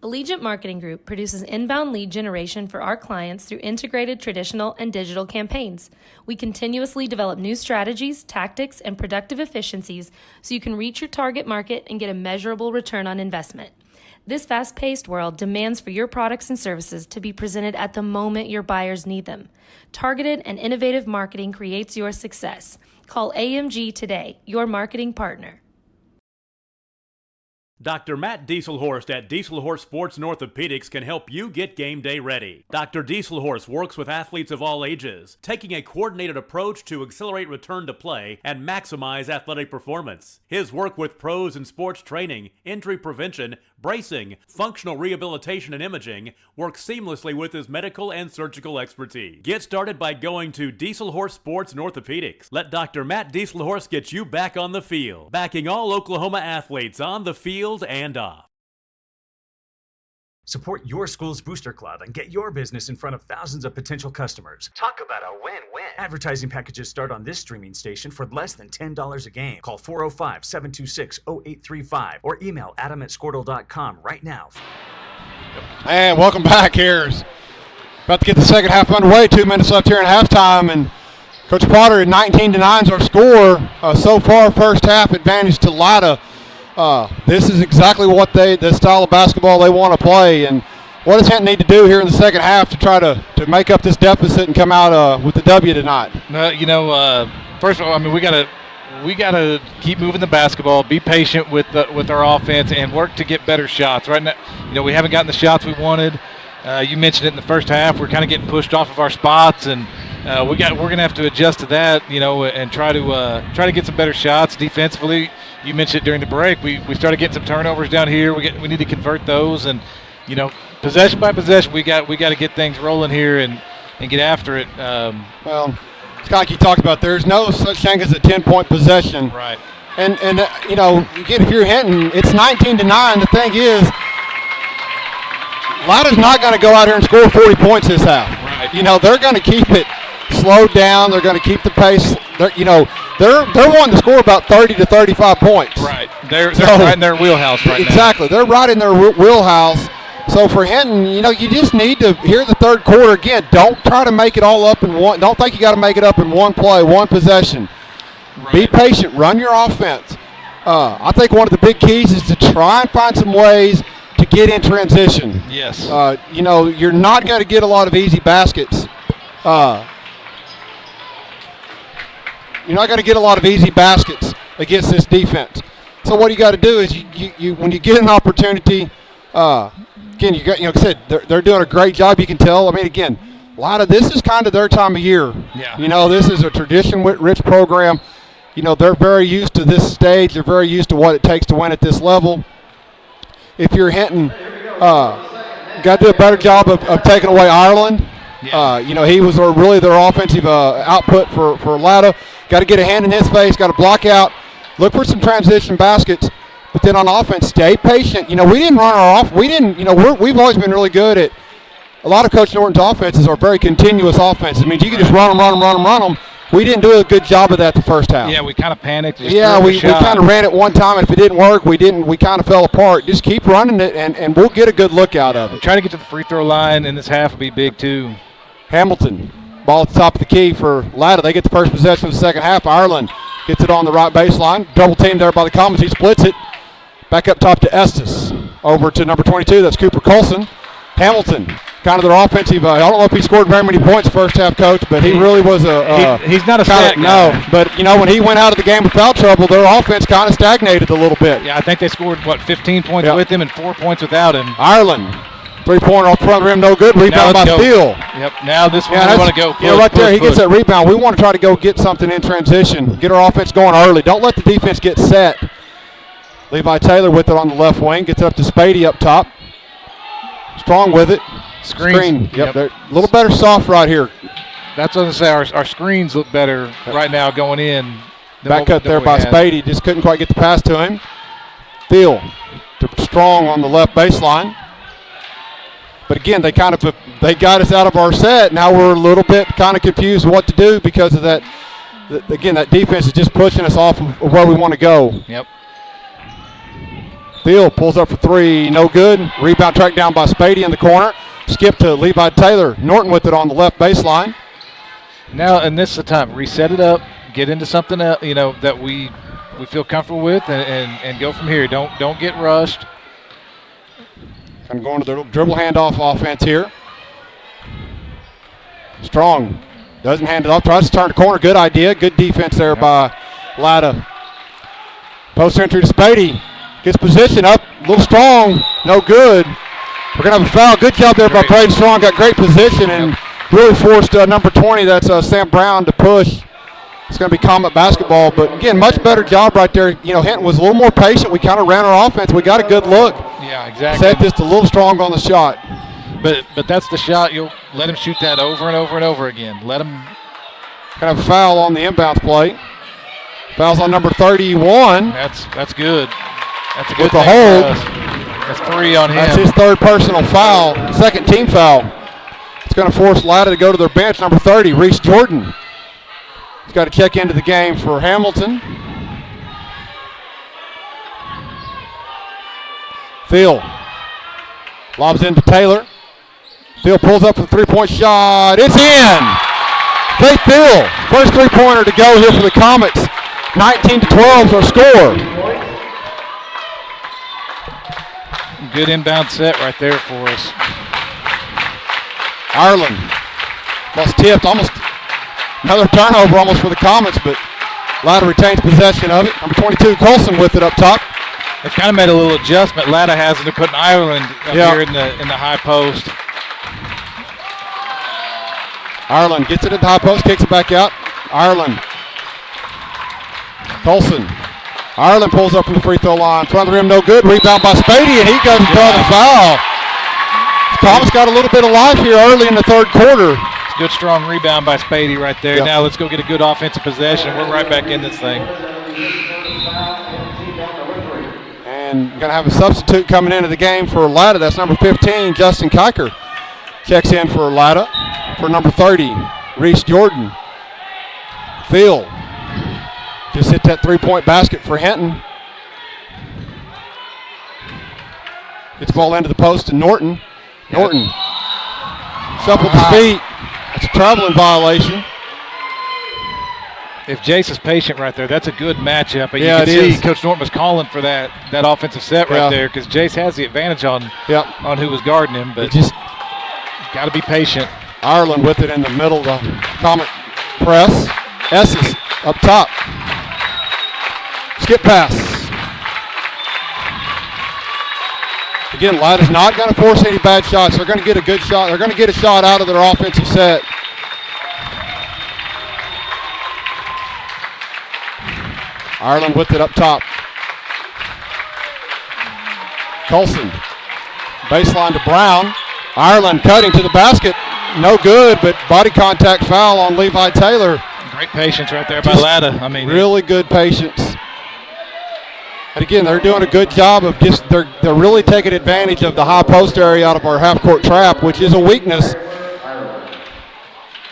Allegiant Marketing Group produces inbound lead generation for our clients through integrated traditional and digital campaigns. We continuously develop new strategies, tactics, and productive efficiencies so you can reach your target market and get a measurable return on investment. This fast-paced world demands for your products and services to be presented at the moment your buyers need them. Targeted and innovative marketing creates your success. Call AMG today, your marketing partner. Dr. Matt Dieselhorst at Dieselhorst Sports Orthopedics can help you get game day ready. Dr. Dieselhorst works with athletes of all ages, taking a coordinated approach to accelerate return to play and maximize athletic performance. His work with pros in sports training, injury prevention, bracing, functional rehabilitation, and imaging works seamlessly with his medical and surgical expertise. Get started by going to Dieselhorst Sports Orthopedics. Let Dr. Matt Dieselhorst get you back on the field, backing all Oklahoma athletes on the field and off. Support your school's booster club and get your business in front of thousands of potential customers. Talk about a win-win. Advertising packages start on this streaming station for less than $10 a game. Call 405-726-0835 or email adam@squirtle.com right now. And welcome back here. About to get the second half underway. 2 minutes left here in halftime, and Coach Potter at 19-9 is our score. So far, first half advantage to Latta. This is exactly what the style of basketball they want to play. And what does Hinton need to do here in the second half to try to make up this deficit and come out with the W tonight? First of all, we got to we got to keep moving the basketball, be patient with our offense, and work to get better shots. Right now, we haven't gotten the shots we wanted. You mentioned it in the first half. We're kind of getting pushed off of our spots, and we're going to have to adjust to that, and try to get some better shots defensively. You mentioned it during the break. We started getting some turnovers down here. We need to convert those, and possession by possession, we got to get things rolling here and get after it. Well, Scott, you talked about there's no such thing as a 10-point possession. Right. And if you're Hinton, it's 19-9. The thing is, Latta's not going to go out here and score 40 points this half. Right. They're going to keep it slowed down. They're going to keep the pace. They're wanting to score about 30 to 35 points. Right. They're right in their wheelhouse right now. Exactly. They're right in their wheelhouse. So for Hinton, you just need to, here in the third quarter, again, don't try to make it all up in one. Don't think you got to make it up in one play, one possession. Right. Be patient. Run your offense. I think one of the big keys is to try and find some ways to get in transition. Yes. You're not going to get a lot of easy baskets. You're not going to get a lot of easy baskets against this defense. So what you got to do is you when you get an opportunity, again, like I said, they're doing a great job. You can tell. I mean, again, a lot of this is kind of their time of year. Yeah. This is a tradition-rich program. They're very used to this stage. They're very used to what it takes to win at this level. If you're Hinton, got to do a better job of taking away Ireland. Yeah. He was really their offensive output for Latta. Got to get a hand in his face. Got to block out. Look for some transition baskets. But then on offense, stay patient. We didn't run our off. We didn't. We've always been really good at. A lot of Coach Norton's offenses are very continuous offenses. I mean, you can just run them. We didn't do a good job of that the first half. Yeah, we kind of panicked. We kind of ran it one time, and if it didn't work, we kind of fell apart. Just keep running it, and we'll get a good look out of it. Trying to get to the free throw line in this half will be big too. Hamilton, ball at the top of the key for Latta. They get the first possession of the second half. Ireland gets it on the right baseline. Double team there by the Commons. He splits it. Back up top to Estes. Over to number 22. That's Cooper Colson. Hamilton, kind of their offensive. I don't know if he scored very many points first half, Coach, but he really was he's not a stat guy. No, but when he went out of the game with foul trouble, their offense kind of stagnated a little bit. Yeah, I think they scored 15 points with him and 4 points without him. Ireland, three-pointer off front rim, no good. Rebound by Thiel. Yep. Now this one we want to go. Right there, he gets that rebound. We want to try to go get something in transition, get our offense going early. Don't let the defense get set. Levi Taylor with it on the left wing. Gets it up to Spady up top. Strong with it. Screen. Yep. They're a little better soft right here. That's what I was going to say. Our screens look better right now going in. Back cut there by Spady. Just couldn't quite get the pass to him. Thiel to Strong on the left baseline. But again, they got us out of our set. Now we're a little bit kind of confused what to do because of that. Again, that defense is just pushing us off of where we want to go. Yep. Thiel pulls up for three, no good. Rebound tracked down by Spady in the corner. Skip to Levi Taylor. Norton with it on the left baseline. Now, and this is the time. Reset it up. Get into something else, that we feel comfortable with, and go from here. Don't get rushed. I'm going to the dribble handoff offense here. Strong doesn't hand it off. Tries to turn the corner. Good idea. Good defense there by Latta. Post entry to Spady. Gets position up, a little Strong, no good. We're going to have a foul. Good job there by Braden Strong. Got great position and really forced number 20, that's Sam Brown, to push. It's going to be Comet basketball. But, again, much better job right there. Hinton was a little more patient. We kind of ran our offense. We got a good look. Yeah, exactly. Set this a little Strong on the shot. But that's the shot. You'll let him shoot that over and over and over again. Let him. Kind of a foul on the inbounds play. Fouls on number 31. That's good. That's a good with the hold. That's 3 on him. That's his third personal foul, second team foul. It's going to force Latta to go to their bench, number 30, Reese Jordan. He's got to check into the game for Hamilton. Thiel lobs into Taylor. Thiel pulls up for the three-point shot. It's in! Faith Thiel, first three-pointer to go here for the Comets. 19-12 is our score. Good inbound set right there for us. Ireland was tipped, almost another turnover almost for the Comets, but Latta retains possession of it. Number 22, Colson with it up top. They've kind of made a little adjustment. Latta has to put Ireland up here in the high post. Ireland gets it at the high post, kicks it back out. Ireland. Colson. Ireland pulls up from the free throw line. Front of the rim, no good. Rebound by Spady, and he goes and draws a foul. Thomas got a little bit of life here early in the third quarter. It's a good, strong rebound by Spady right there. Yep. Now let's go get a good offensive possession. We're right back in this thing. And going to have a substitute coming into the game for Latta. That's number 15, Justin Kiker. Checks in for Latta. For number 30, Reese Jordan. Phil just hit that three-point basket for Hinton. Gets the ball into the post to Norton. Norton shuffled his feet. That's a traveling violation. If Jace is patient right there, that's a good matchup. But Yeah, you can it see is. Coach Norton was calling for that offensive set right there because Jace has the advantage on who was guarding him. But just got to be patient. Ireland with it in the middle of the Comet press. Esses up top. Skip pass. Again, Latta's not going to force any bad shots. They're going to get a good shot. They're going to get a shot out of their offensive set. Ireland with it up top. Colson. Baseline to Brown. Ireland cutting to the basket. No good, but body contact foul on Levi Taylor. Great patience right there by Latta. I mean, really good patience. And again, they're doing a good job of just they're really taking advantage of the high post area out of our half court trap, which is a weakness.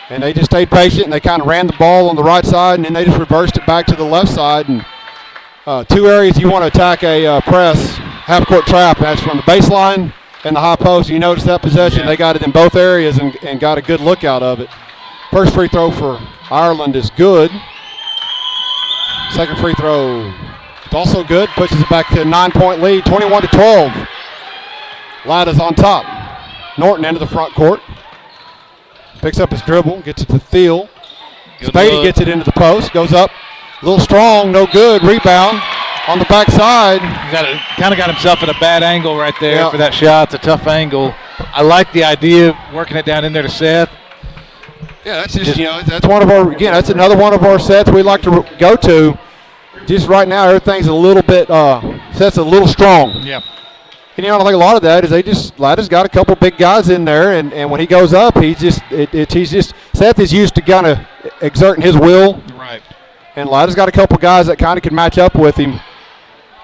And they just stayed patient and they kind of ran the ball on the right side and then they just reversed it back to the left side. And two areas you want to attack a press half court trap. That's from the baseline and the high post. You notice that possession, they got it in both areas and got a good look out of it. First free throw for Ireland is good. Second free throw, it's also good. Pushes it back to a 9-point lead, 21-12. Latta's on top. Norton into the front court. Picks up his dribble, gets it to Thiel. Spady gets it into the post, goes up. A little strong, no good. Rebound on the backside. He kind of got himself at a bad angle right there for that shot. It's a tough angle. I like the idea of working it down in there to Seth. Yeah, that's just that's one of our, again, that's another one of our sets we like to go to. Just right now, everything's a little bit, Seth's a little strong. Yeah. And I think a lot of that is Latta's got a couple big guys in there, and when he goes up, Seth is used to kind of exerting his will. Right. And Latta's got a couple guys that kind of can match up with him.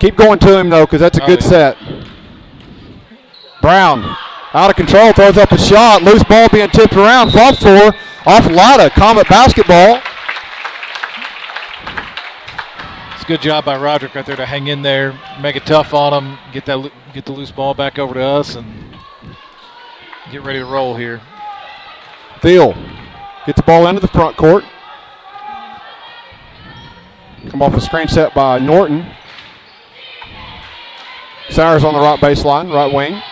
Keep going to him, though, because that's a good set. Brown, out of control, throws up a shot. Loose ball being tipped around. Front floor off Latta. Comet basketball. It's a good job by Roderick right there to hang in there, make it tough on him, get the loose ball back over to us, and get ready to roll here. Thiel gets the ball into the front court. Come off a screen set by Norton. Sowers on the right baseline, right wing.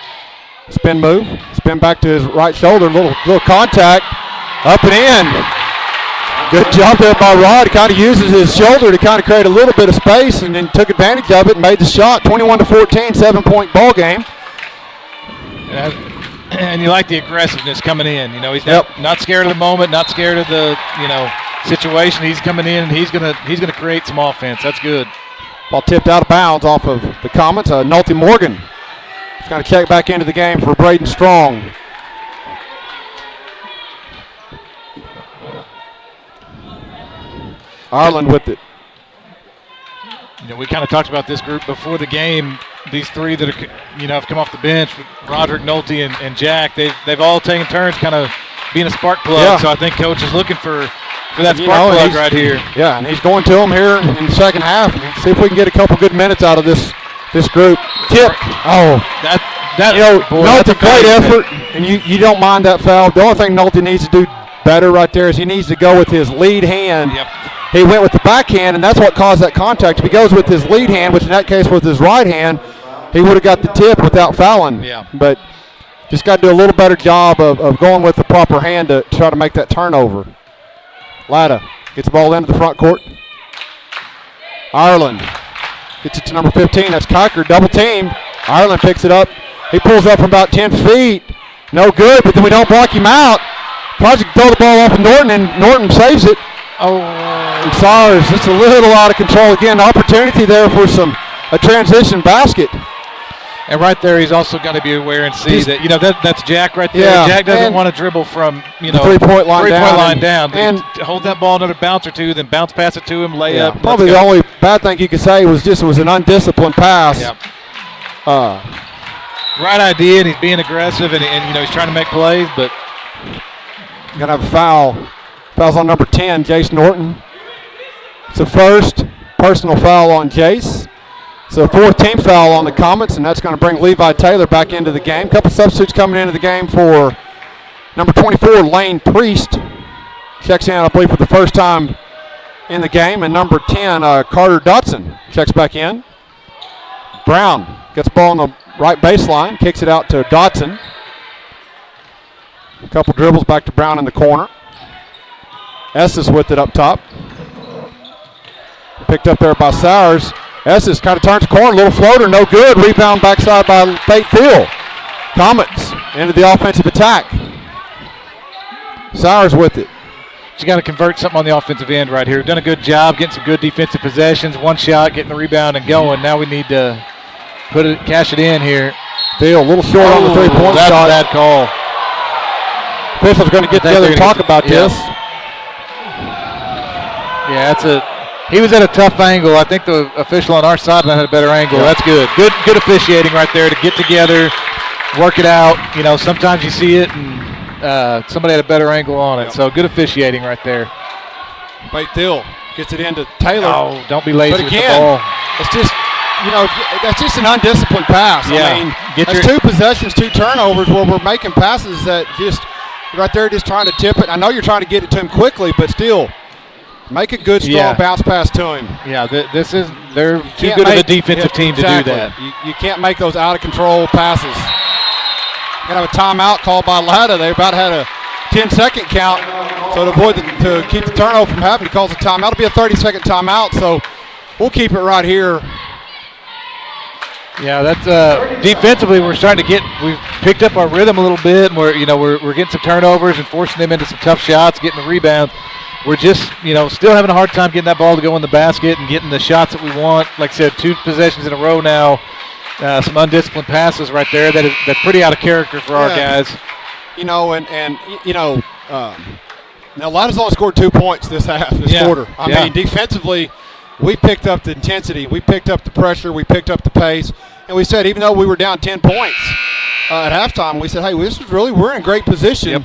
Spin move, spin back to his right shoulder, little contact, up and in. Good job there by Rod. Kind of uses his shoulder to kind of create a little bit of space and then took advantage of it and made the shot. 21-14, 7-point ball game. And you like the aggressiveness coming in. He's not scared of the moment, not scared of the situation. He's coming in and he's gonna create some offense. That's good. Ball tipped out of bounds off of the Comets. Nolte Morgan is going to check back into the game for Braden Strong. Ireland with it. We kind of talked about this group before the game. These three that are, have come off the bench, Roderick, Nolte, and Jack. They've all taken turns kind of being a spark plug. Yeah. So I think Coach is looking for that spark plug right here. Yeah, and he's going to him here in the second half. See if we can get a couple good minutes out of this group. Tip. Oh, Nolte, great effort, and you don't mind that foul. The only thing Nolte needs to do better right there is he needs to go with his lead hand. Yep. He went with the backhand, and that's what caused that contact. If he goes with his lead hand, which in that case was his right hand, he would have got the tip without fouling. Yeah. But just got to do a little better job of going with the proper hand to try to make that turnover. Latta gets the ball into the front court. Ireland gets it to number 15. That's Kiker, double team. Ireland picks it up. He pulls up from about 10 feet. No good, but then we don't block him out. Project throw the ball off of Norton, and Norton saves it. Oh. And Sowers just a little out of control. Again, opportunity there for a transition basket. And right there, he's also got to be aware and see that, that's Jack right there. Yeah, Jack doesn't want to dribble from, three-point line down. And hold that ball another bounce or two, then bounce pass it to him, lay up. Probably the only bad thing you could say was it was an undisciplined pass. Yep. Right idea, and he's being aggressive, and he's trying to make plays, but gonna have a foul. Foul's on number 10, Jace Norton. It's the first personal foul on Jace. So fourth team foul on the Comets, and that's going to bring Levi Taylor back into the game. Couple substitutes coming into the game for number 24, Lane Priest. Checks in, I believe, for the first time in the game. And number 10, Carter Dotson, checks back in. Brown gets the ball on the right baseline, kicks it out to Dotson. A couple dribbles back to Brown in the corner. Estes with it up top. Picked up there by Sowers. Estes kind of turns the corner, little floater, no good. Rebound backside by Fate Field. Comets into the offensive attack. Sowers with it. You got to convert something on the offensive end right here. Done a good job getting some good defensive possessions. One shot, getting the rebound and going. Now we need to cash it in here. Field a little short on the three-point shot. That's a bad call. Officials are going to get together and talk about this. Yeah, he was at a tough angle. I think the official on our sideline had a better angle. Yeah. That's good. Good officiating right there to get together, work it out. Sometimes you see it and somebody had a better angle on it. So good officiating right there. Fate Field gets it into Taylor. Oh, don't be lazy but again, with the ball. It's just, that's just an undisciplined pass. Yeah. I mean, that's two possessions, two turnovers where we're making passes that just right there just trying to tip it. I know you're trying to get it to him quickly, but still make a good, strong bounce pass to him. Yeah, they're too good of a defensive team to do that. You can't make those out-of-control passes. Going to have a timeout called by Latta. They about had a 10-second count, so to keep the turnover from happening, he calls a timeout. It'll be a 30-second timeout, so we'll keep it right here. Yeah, that's defensively we're starting to we've picked up our rhythm a little bit, and we're getting some turnovers and forcing them into some tough shots, getting the rebounds. We're just, still having a hard time getting that ball to go in the basket and getting the shots that we want. Like I said, 2 possessions in a row now. Some undisciplined passes right there. That's pretty out of character for our guys. Now Latta's only scored 2 points this quarter. I mean, defensively, we picked up the intensity. We picked up the pressure. We picked up the pace. And we said, even though we were down 10 points at halftime, we said, hey, we're in great position. Yep.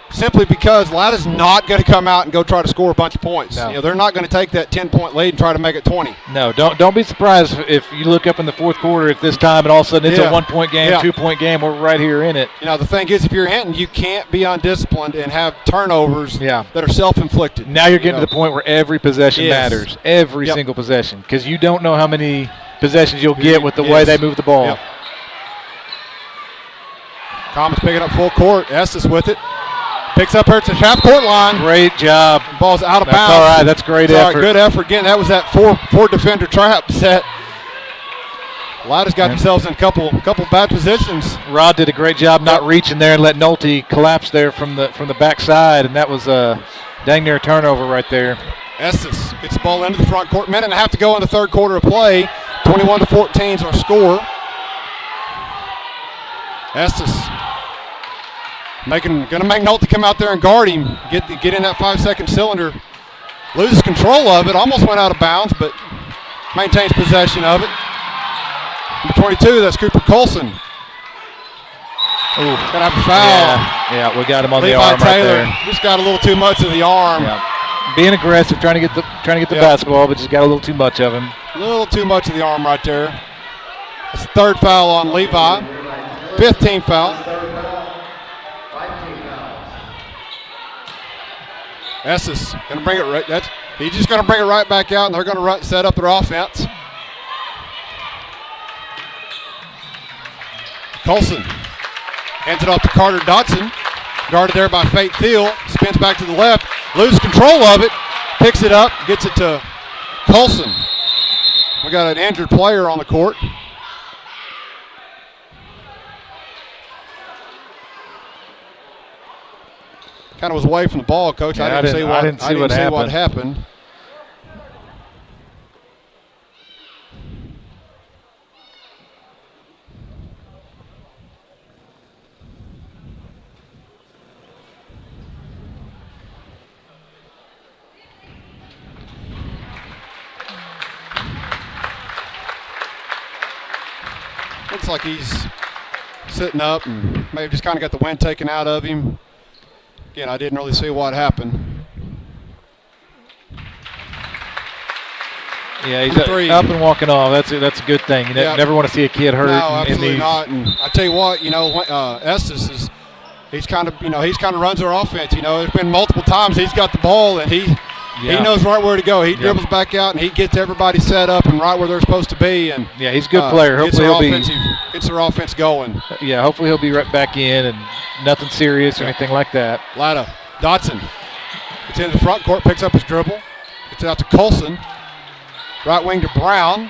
Simply because Latta's not going to come out and go try to score a bunch of points. No. They're not going to take that 10-point lead and try to make it 20. No, don't be surprised if you look up in the fourth quarter at this time and all of a sudden it's a 1-point game, 2-point game. We're right here in it. The thing is, if you're Hinton, you can't be undisciplined and have turnovers that are self-inflicted. Now you're getting to the point where every possession matters, every single possession, because you don't know how many possessions you'll get with the way they move the ball. Yep. Comets picking up full court. Estes with it. Picks up her to half-court line. Great job. Ball's out of bounds. That's all right. That's great effort. Right, good effort. Again, that was that four-defender trap set. Latta's got themselves in a couple bad positions. Rod did a great job not reaching there and let Nolte collapse there from the backside, and that was a dang near turnover right there. Estes gets the ball into the front court. Minute and a half to go in the third quarter of play. 21-14 is our score. Estes going to make Nolte come out there and guard him, get in that 5-second cylinder. Loses control of it, almost went out of bounds, but maintains possession of it. Number 22, that's Cooper Colson. Gonna have a foul. Yeah, we got him on Levi the arm Taylor right there. Just got a little too much of the arm. Yeah. Being aggressive, trying to get the basketball, but just got a little too much of him. A little too much of the arm right there. That's the third foul on Levi. 15th foul. Estes going to bring it right. He's just going to bring it right back out, and they're going to set up their offense. Colson hands it off to Carter Dotson. Guarded there by Fate Thiel. Spins back to the left. Loses control of it. Picks it up. Gets it to Colson. We got an injured player on the court. Kind of was away from the ball, Coach. Yeah, I didn't see what happened. Looks like he's sitting up and maybe just kind of got the wind taken out of him. Again, I didn't really see what happened. Yeah, he's up and walking off. That's a good thing. You never want to see a kid hurt. No, absolutely not. And I tell you what, Estes is he kind of runs our offense. There's been multiple times he's got the ball and he knows right where to go. He dribbles back out and he gets everybody set up and right where they're supposed to be. And yeah, he's a good player. Hopefully gets their offense going. Yeah, hopefully he'll be right back in and nothing serious or anything like that. Latta, Dotson. It's in the front court, picks up his dribble, gets it out to Colson. Right wing to Brown.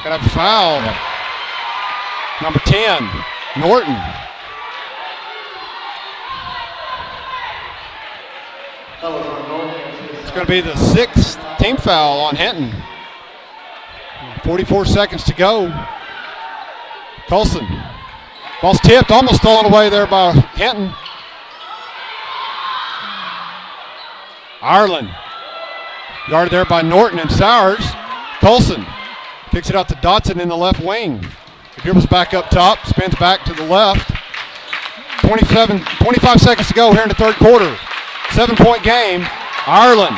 Got a foul. Number 10, Norton. It's going to be the 6th team foul on Hinton. 44 seconds to go. Colson. Ball's tipped, almost stolen away there by Hinton. Ireland. Guarded there by Norton and Sowers. Colson kicks it out to Dotson in the left wing. He dribbles back up top, spins back to the left. 25 seconds to go here in the third quarter. 7-point game. Ireland.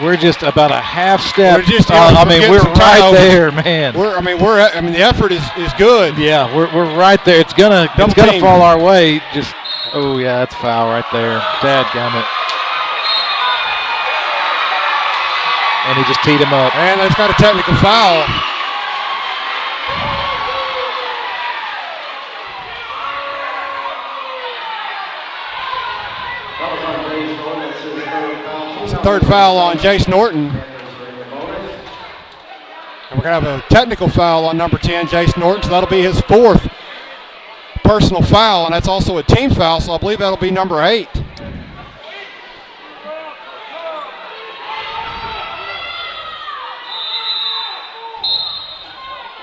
We're just about a half step. We're right there, man. The effort is good. Yeah, we're right there. It's gonna fall our way. Oh yeah, that's a foul right there. Dadgummit. And he just teed him up. And they've got a technical foul. It's the third foul on Jace Norton. And we're going to have a technical foul on number 10, Jace Norton, so that'll be his 4th personal foul, and that's also a team foul, so I believe that'll be number 8.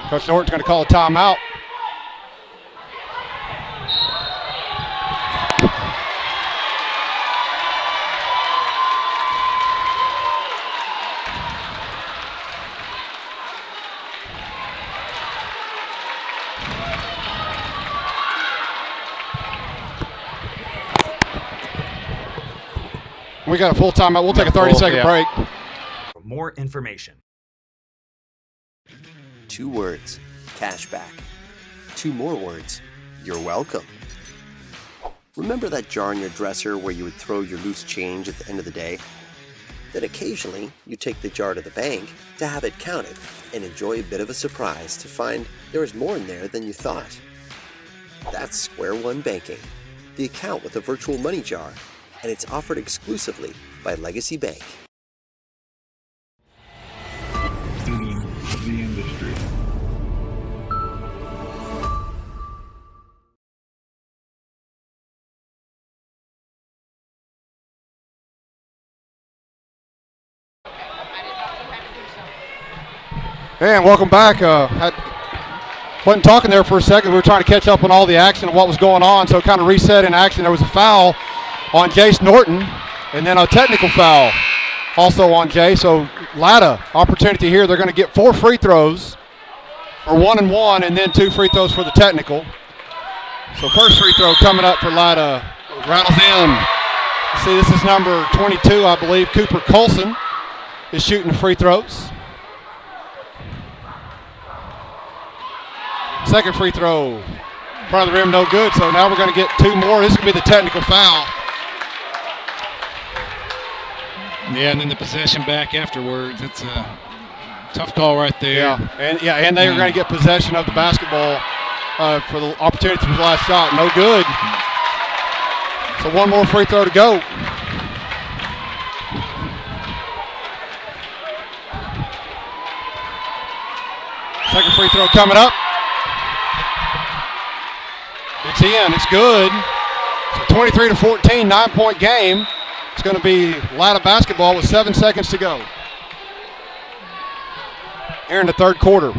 Coach Norton's going to call a timeout. We got a full timeout. We'll take a 30-second break. For more information. 2 words, cashback. 2 more words, you're welcome. Remember that jar in your dresser where you would throw your loose change at the end of the day? Then occasionally, you take the jar to the bank to have it counted and enjoy a bit of a surprise to find there was more in there than you thought. That's Square One Banking, the account with a virtual money jar, and it's offered exclusively by Legacy Bank. The industry. And welcome back. Wasn't talking there for a second. We were trying to catch up on all the action and what was going on, so kind of reset in action. There was a foul on Jace Norton, and then a technical foul also on Jay. So Latta, opportunity here. They're going to get 4 free throws, or 1 and 1, and then 2 free throws for the technical. So first free throw coming up for Latta. Rattles in. See, this is number 22, I believe. Cooper Colson is shooting the free throws. Second free throw. In front of the rim, no good. So now we're going to get 2 more. This is going to be the technical foul. Yeah, and then the possession back afterwards. It's a tough call right there. And they are going to get possession of the basketball for the opportunity for the last shot. No good. So 1 more free throw to go. Second free throw coming up. It's in. It's good. It's a 23-14, 9-point game. It's going to be Latta basketball with 7 seconds to go here in the third quarter.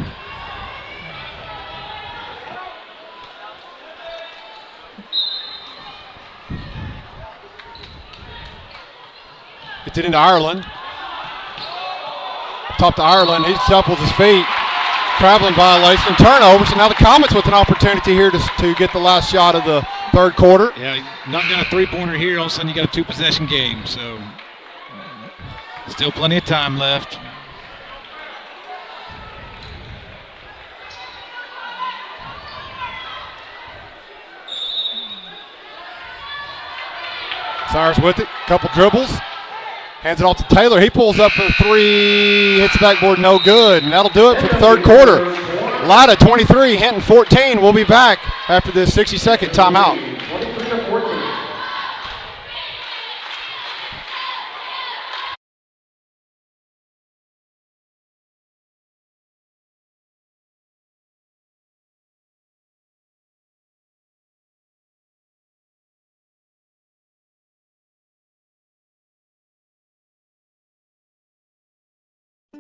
Gets it into Ireland. Top to Ireland. He shuffles his feet. Traveling violation. Turnover. So now the Comets with an opportunity here to get the last shot of the third quarter. Yeah, knocked down a three-pointer here. All of a sudden you got a two-possession game. So still plenty of time left. Cyrus with it. Couple dribbles. Hands it off to Taylor. He pulls up for three. Hits the backboard, no good. And that'll do it for the third quarter. Latta 23, Hinton 14. We'll be back after this 60-second timeout.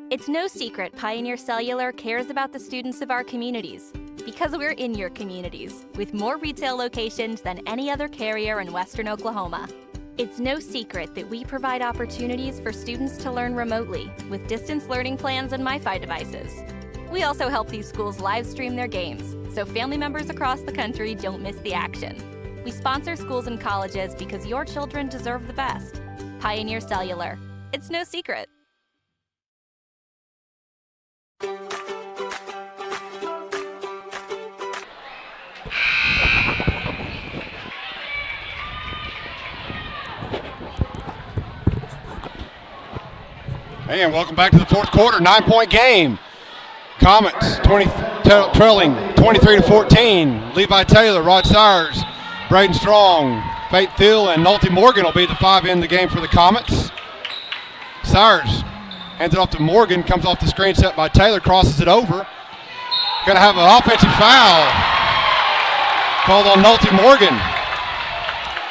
It's no secret Pioneer Cellular cares about the students of our communities because we're in your communities with more retail locations than any other carrier in Western Oklahoma. It's no secret that we provide opportunities for students to learn remotely with distance learning plans and MiFi devices. We also help these schools live stream their games so family members across the country don't miss the action. We sponsor schools and colleges because your children deserve the best. Pioneer Cellular. It's no secret. And welcome back to the fourth quarter, 9-point game. Comets trailing 23-14. Levi Taylor, Rod Sires, Braden Strong, Faith Thiel, and Nolte Morgan will be the five in the game for the Comets. Sires hands it off to Morgan, comes off the screen set by Taylor, crosses it over. Going to have an offensive foul called on Nolte Morgan.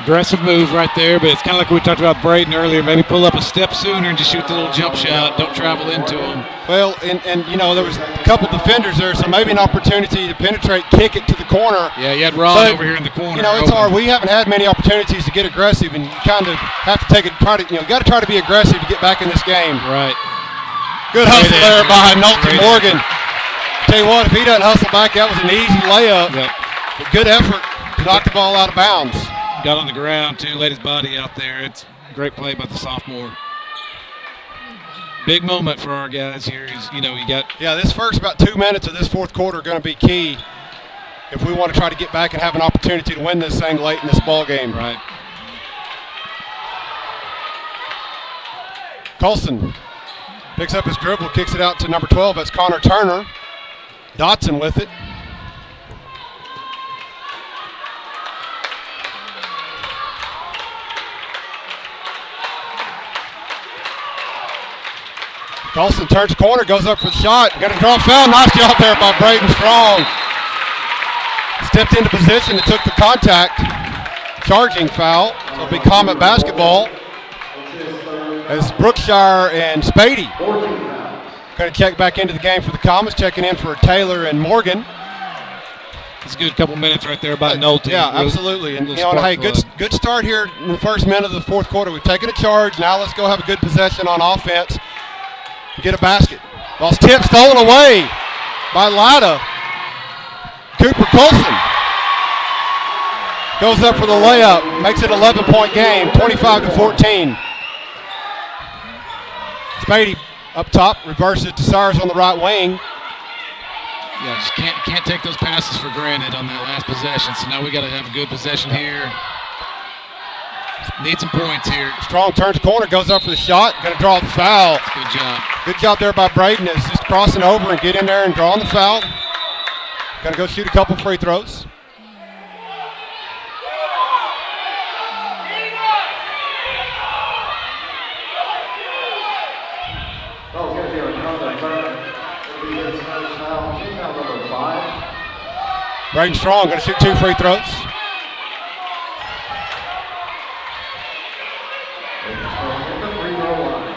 Aggressive move right there, but it's kind of like we talked about Braden earlier. Maybe pull up a step sooner and just shoot the little jump shot. Don't travel into him. Well, and you know, there was a couple defenders there, so maybe an opportunity to penetrate, kick it to the corner. Yeah, you had Ron over here in the corner. You know, it's hard. We haven't had many opportunities to get aggressive, and you kind of have to take it. Got to try to be aggressive to get back in this game. Right. Good hustle there by Nolte Morgan. Tell you what, if he doesn't hustle back, that was an easy layup. Yep. But good effort to knock the ball out of bounds. Got on the ground, too, laid his body out there. It's a great play by the sophomore. Big moment for our guys here. Yeah, this first about 2 minutes of this fourth quarter are going to be key if we want to try to get back and have an opportunity to win this thing late in this ball game. Right. Colson picks up his dribble, kicks it out to number 12. That's Connor Turner. Dotson with it. Colson turns corner, goes up for the shot. Got to draw a foul. Nice job there by Braden Strong. Stepped into position and took the contact. Charging foul. So it'll be Comet basketball. As Brookshire and Spady going to check back into the game for the Comets, checking in for Taylor and Morgan. It's a good couple minutes right there by Nolte. Yeah, absolutely. And hey, good start here in the first minute of the fourth quarter. We've taken a charge. Now let's go have a good possession on offense. Get a basket. Ball's tipped, stolen away by Latta. Cooper Colson goes up for the layup. Makes it an 11-point game, 25-14. Spady up top, reverses to Sires on the right wing. Yeah, just can't take those passes for granted on that last possession. So now we got to have a good possession here. Need some points here. Strong turns corner, goes up for the shot. Going to draw the foul. Good job. Good job there by Braden. Is just crossing over and get in there and drawing the foul. Going to go shoot a couple free throws. Defense first foul, team foul number 5. Braden Strong going to shoot 2 free throws. Braden Strong at the free throw line.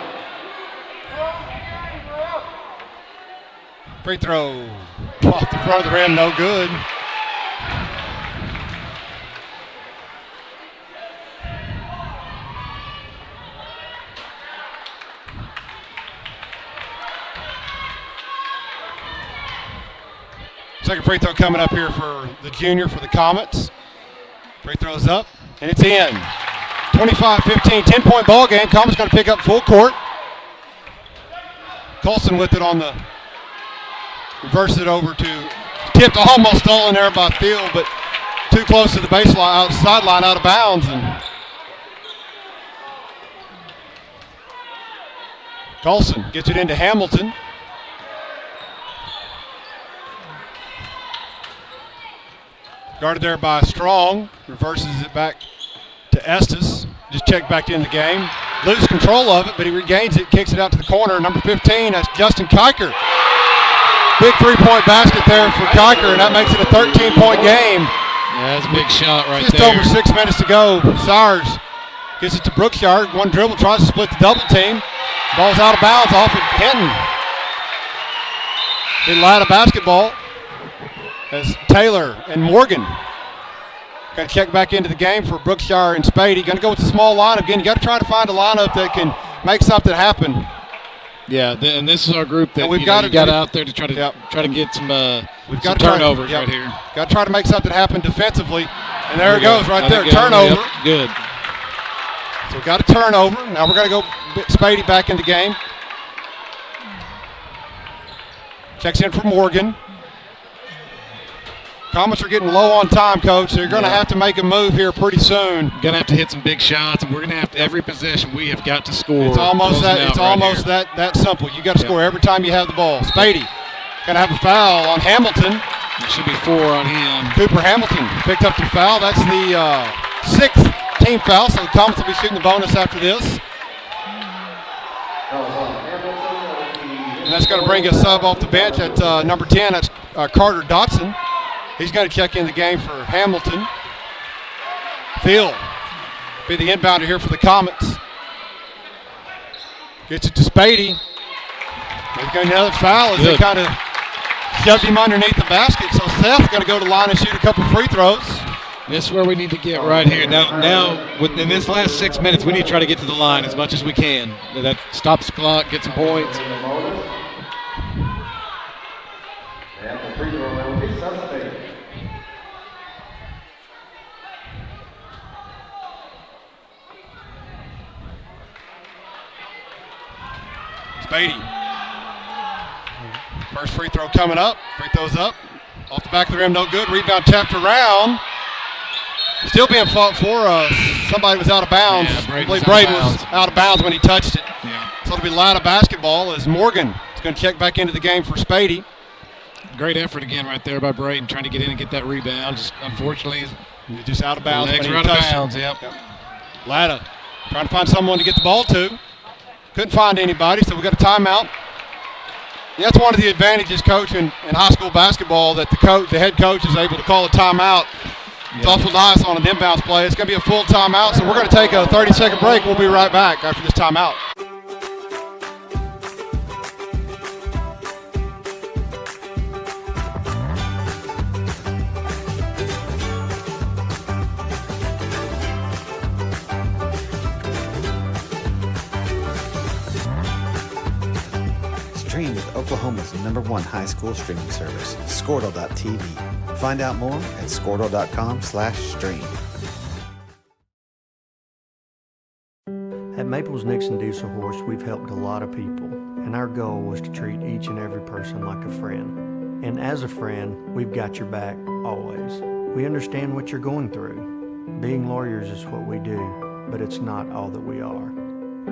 Free throw off the front of the rim, no good. Second free throw coming up here for the junior for the Comets. Free throw's up, and it's in. 25-15, 10-point ball game. Comets going to pick up full court. Colson with it on the, reverse it over to, tipped, almost stolen there by Field, but too close to the baseline, sideline, out of bounds. And Colson gets it into Hamilton. Guarded there by Strong. Reverses it back to Estes. Just checked back in the game. Loses control of it, but he regains it, kicks it out to the corner. Number 15, that's Justin Kiker. Big three-point basket there for Kiker, and that makes it a 13-point game. Yeah, that's a big shot right Just there. over 6 minutes to go. Sires gets it to Brookshire. One dribble, tries to split the double team. Ball's out of bounds off of Hinton. They Latta basketball as Taylor and Morgan going to check back into the game for Brookshire and Spady. Going to go with the small lineup again. You got to try to find a lineup that can make something happen. Yeah, and this is our group that we've got out there to try to get some turnovers right here. Got to try to make something happen defensively, and there it goes right there, turnover. Yep, good. So we got a turnover. Now we're going to go Spady back in the game. Checks in for Morgan. Comets are getting low on time, Coach, so you're going to have to make a move here pretty soon. Going to have to hit some big shots, and we're going to have to, every possession we have got to score. It's almost that simple. You got to score every time you have the ball. Spady going to have a foul on Hamilton. It should be 4 on him. Cooper Hamilton picked up the foul. That's the 6th team foul, so the Comets will be shooting the bonus after this. And that's going to bring a sub off the bench at number 10. That's Carter Dotson. He's going to check in the game for Hamilton. Field be the inbounder here for the Comets. Gets it to Spady. He's going to another foul as they kind of shoved him underneath the basket. So Seth's going to go to the line and shoot a couple free throws. This is where we need to get right here. Now, in this last 6 minutes, we need to try to get to the line as much as we can. That stops the clock, get some points. And the free throw will be Spady. Spady. First free throw coming up. Free throw's up. Off the back of the rim, no good. Rebound tapped around. Still being fought for. Somebody was out of bounds. Yeah, I believe Braden was out of bounds when he touched it. Yeah. So it'll be Latta basketball as Morgan is going to check back into the game for Spady. Great effort again right there by Braden, trying to get in and get that rebound. Just unfortunately, he's just out of bounds. Legs are out of bounds. Yep. Latta trying to find someone to get the ball to. Couldn't find anybody, so we got a timeout. Yeah, that's one of the advantages, Coach, in high school basketball, that the head coach is able to call a timeout. It's awful nice on an inbounds play. It's going to be a full timeout, so we're going to take a 30-second break. We'll be right back after this timeout. Stream with Oklahoma's #1 high school streaming service, Squirtle.tv. Find out more at Squirtle.com/stream. At Maples Nixon Diesel Horse, we've helped a lot of people, and our goal was to treat each and every person like a friend. And as a friend, we've got your back always. We understand what you're going through. Being lawyers is what we do, but it's not all that we are.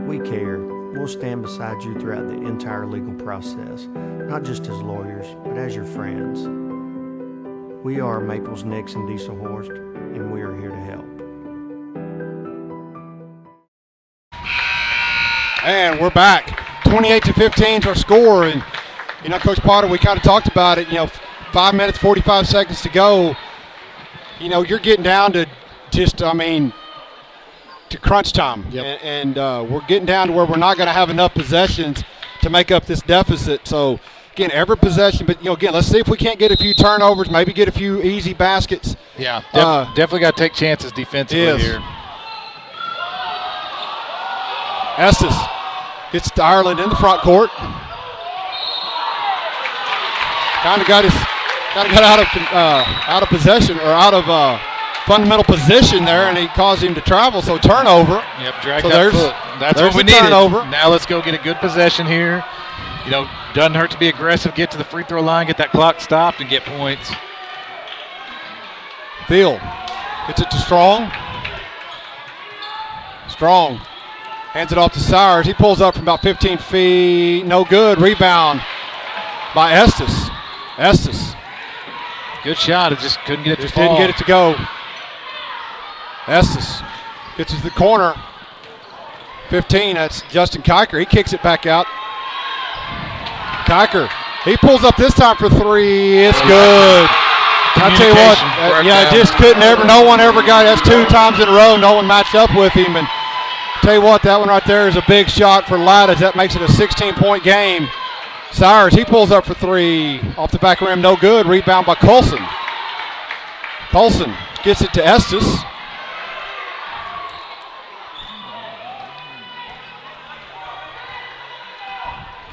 We care. We'll stand beside you throughout the entire legal process, not just as lawyers, but as your friends. We are Maples Nixon Diesel Horse, and we are here to help. And we're back. 28-15 is our score, and You know, Coach Potter, we kind of talked about it, 5 minutes, 45 seconds to go. You're getting down to just, to crunch time. Yep. And we're getting down to where we're not going to have enough possessions to make up this deficit. So, again, every possession, but, again, let's see if we can't get a few turnovers, maybe get a few easy baskets. Yeah, definitely got to take chances defensively here. Estes gets to Ireland in the front court. Kind of got out of possession or out of fundamental position there, and he caused him to travel. So turnover. Yep, drag that foot. That's what we needed. Turnover. Now let's go get a good possession here. Doesn't hurt to be aggressive. Get to the free throw line, get that clock stopped, and get points. Field gets it to Strong. Strong hands it off to Sires. He pulls up from about 15 feet. No good. Rebound by Estes. Good shot. It just couldn't get it to fall. Didn't get it to go. Estes gets to the corner. 15. That's Justin Kiker. He kicks it back out. Kiker. He pulls up this time for three. It's good. I tell you what, just couldn't ever. No one ever got. That's 2 times in a row. No one matched up with him. And tell you what, that one right there is a big shot for Latta. That makes it a 16-point game. Sires, he pulls up for three. Off the back rim, no good. Rebound by Colson. Colson gets it to Estes.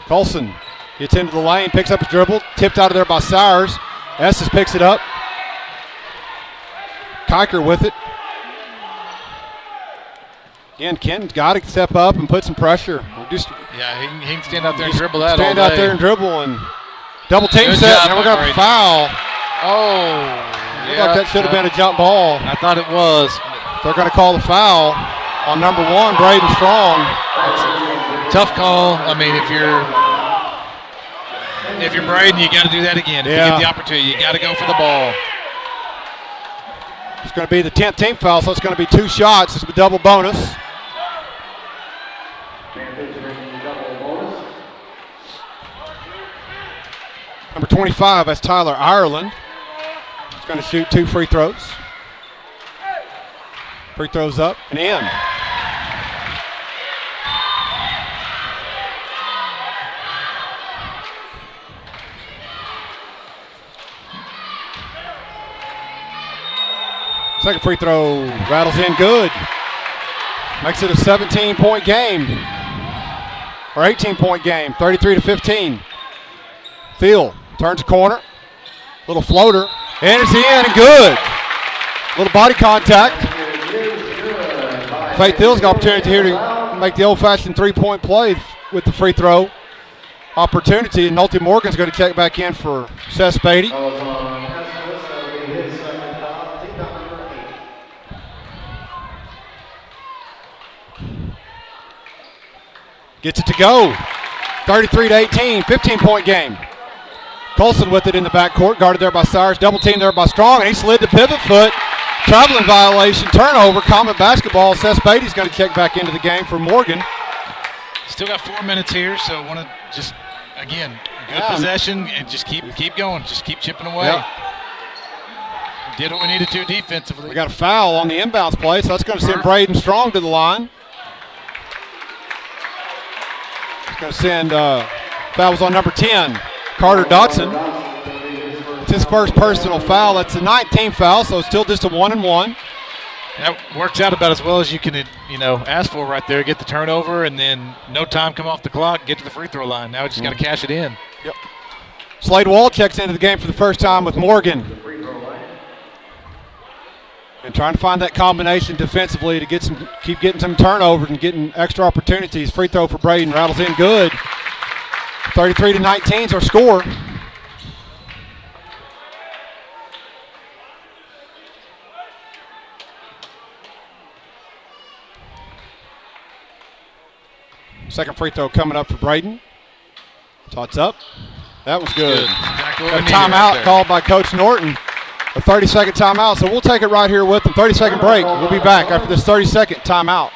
Colson gets into the lane, picks up his dribble, tipped out of there by Sires. Estes picks it up. Kiker with it. Again, Ken's got to step up and put some pressure. He can stand out there and dribble that Stand all out day. there and dribble and double team Good set, job, and we're going to foul. Looked like that should have been a jump ball. I thought it was. They're going to call the foul on number 1, Braden Strong. Tough call. If you're Braden, you got to do that again. If you get the opportunity, you got to go for the ball. It's going to be the 10th team foul, so it's going to be 2 shots. It's a double bonus. Number 25, that's Tyler Ireland. He's going to shoot 2 free throws. Free throws up and in. Second free throw rattles in good. Makes it a 17-point game. Or 18-point game, 33-15. Field turns a corner. Little floater. And it's in and good. Little body contact. Faith Hill's got opportunity here to make the old-fashioned 3-point play with the free throw opportunity. And Nolte Morgan's going to check back in for Seth Spady. Gets it to go. 33-18, 15-point game. Colson with it in the backcourt, guarded there by Sires, double team there by Strong, and he slid the pivot foot. Traveling violation, turnover, Comet basketball. Seth Beatty's going to check back into the game for Morgan. Still got 4 minutes here, so want to just, again, good possession and just keep going. Just keep chipping away. Yeah. Did what we needed to defensively. We got a foul on the inbounds play, so that's going to send Braden Strong to the line. It's going to send fouls on number 10, Carter Dotson. It's his first personal foul. That's the 19th foul, so it's still just a 1-and-1. That works out about as well as you can, ask for right there. Get the turnover, and then no time come off the clock, get to the free throw line. Now we just got to cash it in. Yep. Slade Wall checks into the game for the first time with Morgan. And trying to find that combination defensively to keep getting some turnovers and getting extra opportunities. Free throw for Braden rattles in good. 33-19 is our score. Second free throw coming up for Braden. Tots up. That was good. Exactly A timeout called by Coach Norton. A 30-second timeout, so we'll take it right here with them. 30-second break. We'll be back after this 30-second timeout.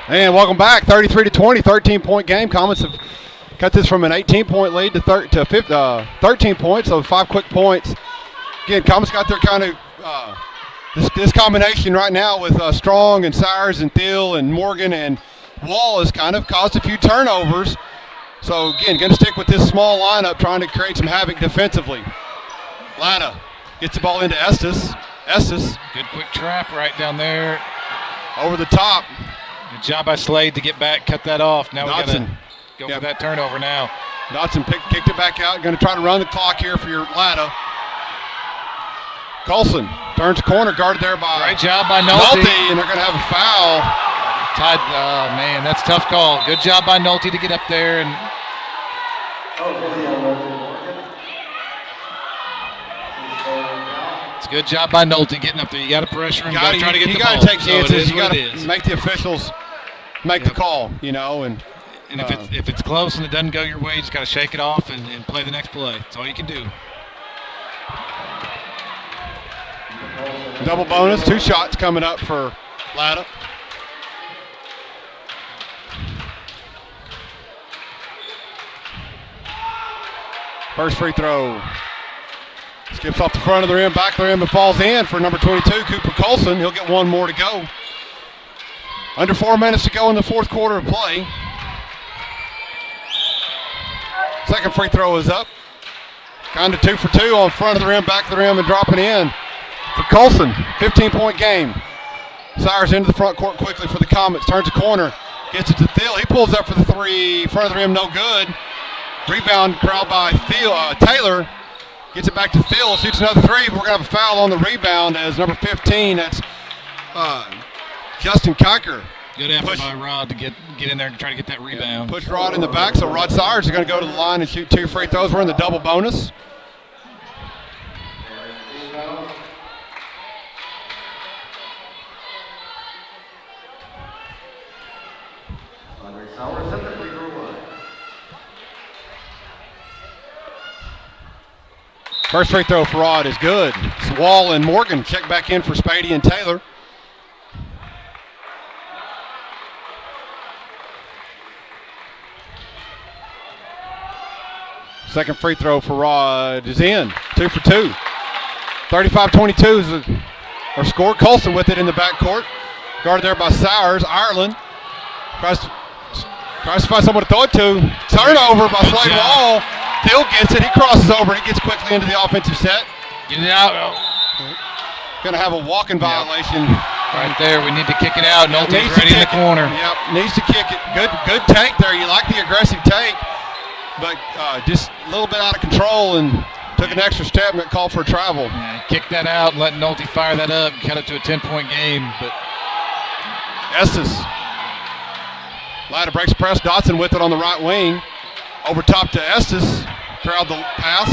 And welcome back, 33-20, 13-point game. Comets have cut this from an 18-point lead to 13 points, so 5 quick points. Again, Comets got their kind of this combination right now with Strong and Sires and Thiel and Morgan and Wall has kind of caused a few turnovers. So, again, going to stick with this small lineup, trying to create some havoc defensively. Latta gets the ball into Estes. Good quick trap right down there. Over the top. Good job by Slade to get back, cut that off. Now we got to go for that turnover now. Dotson kicked it back out. Going to try to run the clock here for your Latta. Colson turns the corner, guarded there by great job by Nolte. And they're going to have a foul. Tied. Oh, man, that's a tough call. Good job by Nolte to get up there. And it's a good job by Nolte getting up there. You got to pressure him. You got to try to get the ball. You got to take chances. So you got to make the officials make the call, you know. And if it's close and it doesn't go your way, you just got to shake it off and play the next play. That's all you can do. Double bonus, 2 shots coming up for Latta. First free throw. Skips off the front of the rim, back of the rim, and falls in for number 22, Cooper Colson. He'll get 1 more to go. Under 4 minutes to go in the fourth quarter of play. Second free throw is up. Kind of 2 for 2 on front of the rim, back of the rim, and dropping in for Colson. 15-point game. Sires into the front court quickly for the Comets. Turns the corner, gets it to Thiel. He pulls up for the 3. Front of the rim, no good. Rebound corralled by Taylor. Gets it back to Thiel. Shoots another 3. But we're going to have a foul on the rebound as number 15. That's Justin Kiker. Good effort by Rod to get in there and try to get that rebound. Push Rod in the back, so Rod Sires is going to go to the line and shoot 2 free throws. We're in the double bonus. First free throw for Rod is good. It's Wall and Morgan check back in for Spady and Taylor. Second free throw for Rod is in. 2 for 2. 35-22 is our score. Colson with it in the backcourt. Guarded there by Sires. Ireland tries to find someone to throw it to. Turnover by Slade Wall. Thiel gets it. He crosses over. He gets quickly into the offensive set. Get it out. Going to have a walking violation. Right there. We need to kick it out. Nolte's ready in the corner. Yep, needs to kick it. Good take there. You like the aggressive take, but just a little bit out of control and took an extra step and got called for a travel. Yeah, kick that out and let Nolte fire that up and cut it to a 10-point game. But Estes. Latta breaks press. Dotson with it on the right wing. Over top to Estes. Crowd the pass.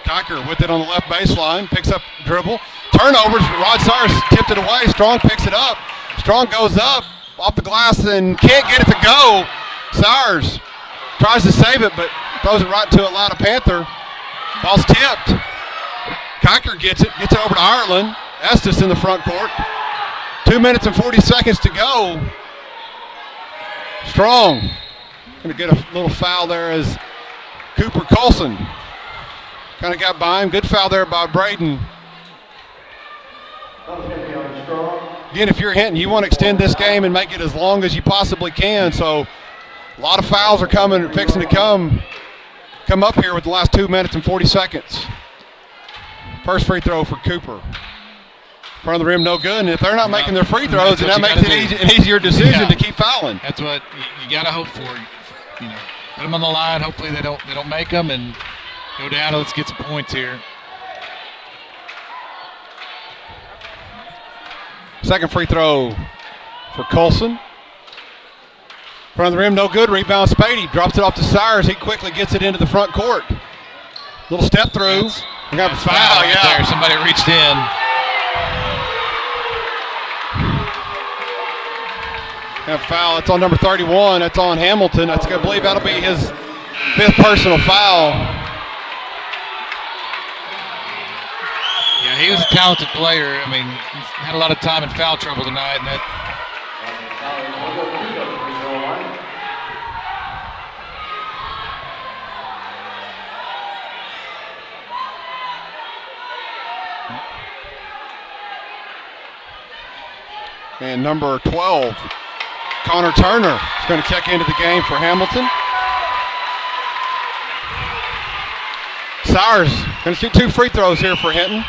Kiker with it on the left baseline. Picks up dribble. Turnovers. Rod Sires tipped it away. Strong picks it up. Strong goes up off the glass and can't get it to go. Sires tries to save it, but throws it right to a Latta Panther. Ball's tipped. Kiker gets it over to Ireland. Estes in the front court. 2 minutes and 40 seconds to go. Strong. Going to get a little foul there as Cooper Colson kind of got by him. Good foul there by Braden. Again, if you're Hinton, you want to extend this game and make it as long as you possibly can. So a lot of fouls are fixing to come up here with the last 2 minutes and 40 seconds. First free throw for Cooper. Front of the rim, no good. And if they're not making their free throws, then that makes it an easier decision to keep fouling. That's what you got to hope for. You know, put them on the line. Hopefully they don't make them and go down. Let's get some points here. Second free throw for Colson. Front of the rim, no good. Rebound, Spady drops it off to Sires. He quickly gets it into the front court. Little step through. We got a foul, right there. Somebody reached in. Have a foul. It's on number 31. That's on Hamilton. I believe that'll be his 5th personal foul. Yeah, he was a talented player. I mean, he's had a lot of time in foul trouble tonight, and And number 12, Connor Turner, is going to check into the game for Hamilton. Sowers going to shoot 2 free throws here for Hinton.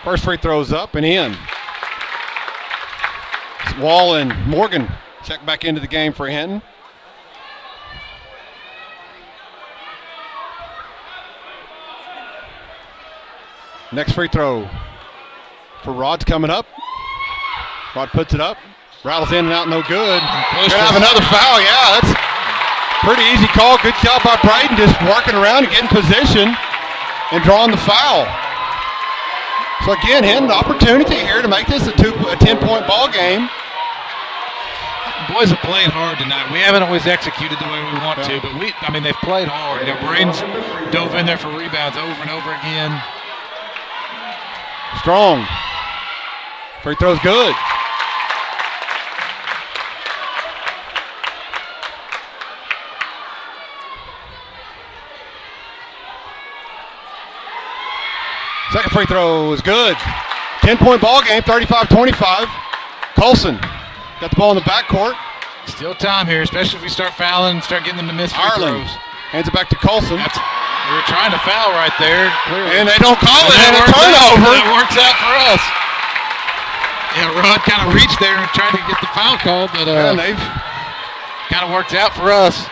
First free throw's up and in. Wall and Morgan check back into the game for Hinton. Next free throw for Rod's coming up. Rod puts it up. Rattles in and out, no good. Gonna have another foul. Yeah, that's pretty easy call. Good job by Braden, just working around and getting position and drawing the foul. So again, Hinton, opportunity here to make this a 10-point ball game. Boys have played hard tonight. We haven't always executed the way we want to, but they've played hard. Braden's dove in there for rebounds over and over again. Strong. Free throw's good. Second free throw is good. 10-point ball game, 35-25. Colson got the ball in the backcourt. Still time here, especially if we start fouling and start getting them to miss free throws. Hands it back to Colson. We were trying to foul right there, clearly. And they don't call it, and a turnover. It works out for us. Yeah, Rod kind of reached there and tried to get the foul call, but kind of worked out for us.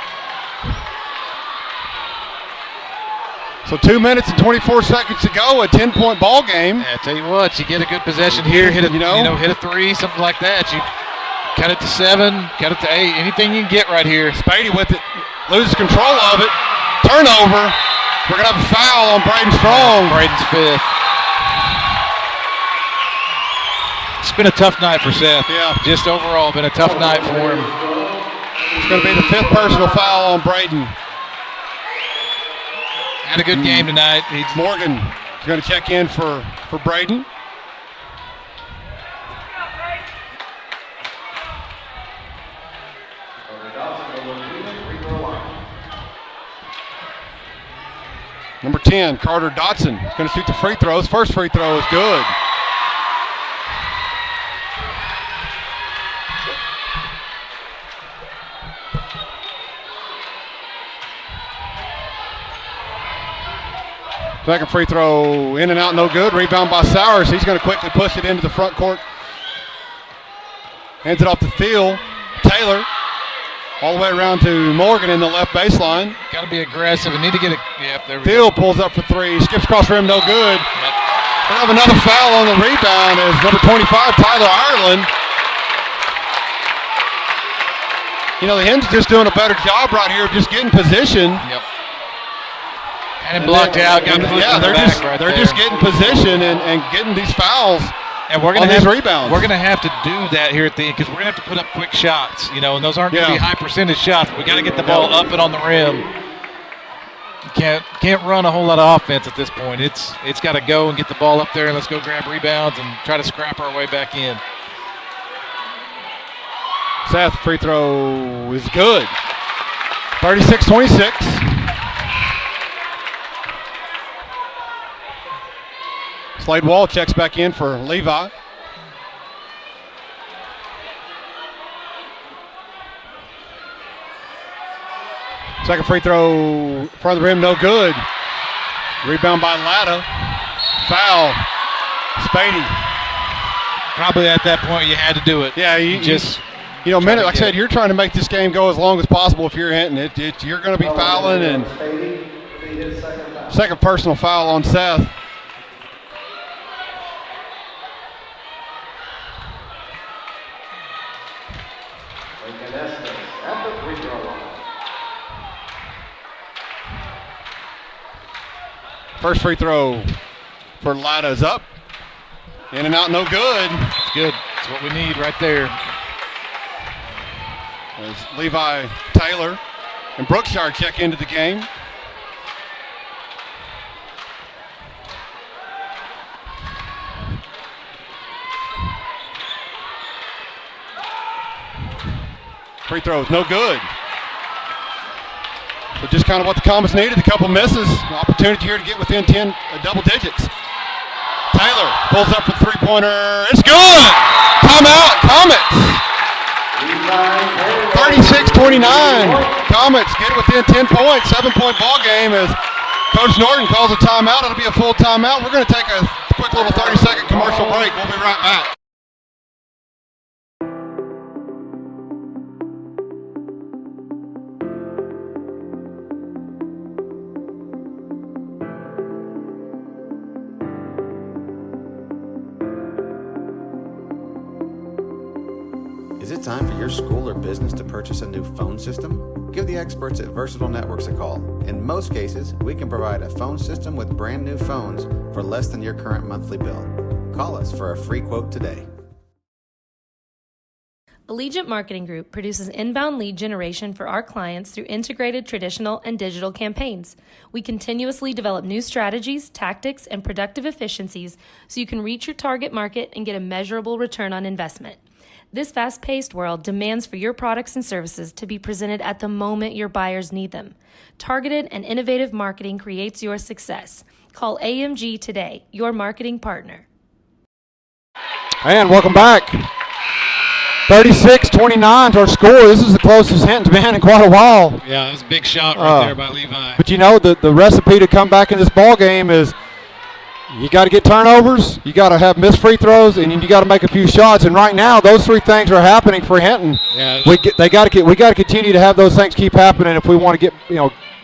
So 2 minutes and 24 seconds to go, a 10-point ball game. Yeah, I tell you what, you get a good possession here, hit a hit a 3, something like that. You cut it to 7, cut it to 8, anything you can get right here. Spady with it, loses control of it, turnover. We're going to have a foul on Braden Strong. Braden's 5th. It's been a tough night for Seth. Yeah. Just overall, been a tough night for him. It's going to be the 5th personal foul on Braden. Had a good game tonight. Morgan is going to check in for Braden. Number 10, Carter Dotson, is going to shoot the free throws. First free throw is good. Second free throw in and out, no good. Rebound by Sowers. He's going to quickly push it into the front court. Hands it off the field. Taylor all the way around to Morgan in the left baseline. Got to be aggressive and need to get it. Yep, there we Field pulls up for 3. Skips across rim, no good. Yep. We'll have another foul on the rebound as number 25, Tyler Ireland. The Hens just doing a better job right here of just getting position. Yep. And blocked out. They're just getting position and getting these fouls. And we're going to have rebounds. We're going to have to do that here at the end because we're going to have to put up quick shots, and those aren't going to be high percentage shots. We got to get the ball up and on the rim. You can't run a whole lot of offense at this point. It's got to go and get the ball up there, and let's go grab rebounds and try to scrap our way back in. Seth free throw is good. 36-26. Slade Wall checks back in for Levi. Second free throw in front of the rim, no good. Rebound by Latta. Foul. Spady. Probably at that point you had to do it. Yeah, like I said, you're trying to make this game go as long as possible if you're Hinton. You're going to be fouling, and second personal foul on Seth. First free throw for Latta is up. In and out, no good. It's good. It's what we need right there. As Levi Taylor and Brookshire check into the game. Free throws, no good. So just kind of what the Comets needed. A couple misses. An opportunity here to get within 10 double digits. Taylor pulls up for the three-pointer. It's good! Timeout, Comets. 36-29. Comets get within 10 points. 7-point ball game as Coach Norton calls a timeout. It'll be a full timeout. We're going to take a quick little 30-second commercial break. We'll be right back. Is it time for your school or business to purchase a new phone system? Give the experts at Versatile Networks a call. In most cases, we can provide a phone system with brand new phones for less than your current monthly bill. Call us for a free quote today. Allegiant Marketing Group produces inbound lead generation for our clients through integrated traditional and digital campaigns. We continuously develop new strategies, tactics, and productive efficiencies so you can reach your target market and get a measurable return on investment. This fast-paced world demands for your products and services to be presented at the moment your buyers need them. Targeted and innovative marketing creates your success. Call AMG today, your marketing partner. And welcome back. 36-29 is our score. This is the closest Hinton's been in quite a while. Yeah, that was a big shot right there by Levi. But you know, the recipe to come back in this ball game is you got to get turnovers, you got to have missed free throws, and you got to make a few shots. And right now, those three things are happening for Hinton. Yeah, we got to continue to have those things keep happening if we want to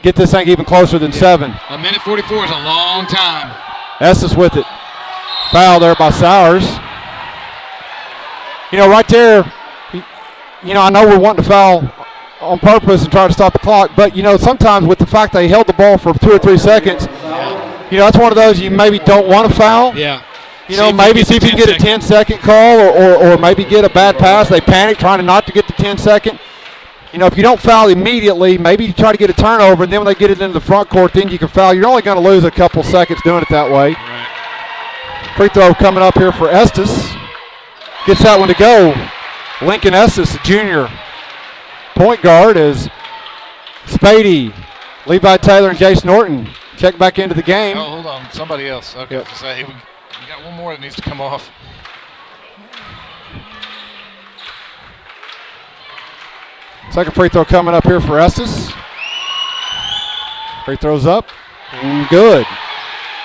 get this thing even closer than 7. A minute 44 is a long time. Estes with it. Foul there by Sowers. You know, right there, I know we're wanting to foul on purpose and try to stop the clock, but, sometimes with the fact they held the ball for 2 or 3 seconds, that's one of those you maybe don't want to foul. Yeah. Maybe see if you can get a 10-second call or maybe get a bad pass. They panic trying not to get the 10-second. If you don't foul immediately, maybe you try to get a turnover, and then when they get it into the front court, then you can foul. You're only going to lose a couple seconds doing it that way. Right. Free throw coming up here for Estes. Gets that one to go. Lincoln Estes, the junior point guard, as Spady, Levi Taylor, and Jace Norton check back into the game. Oh, hold on. Somebody else. Okay. Yep. We got one more that needs to come off. Second free throw coming up here for Estes. Free throws up and good.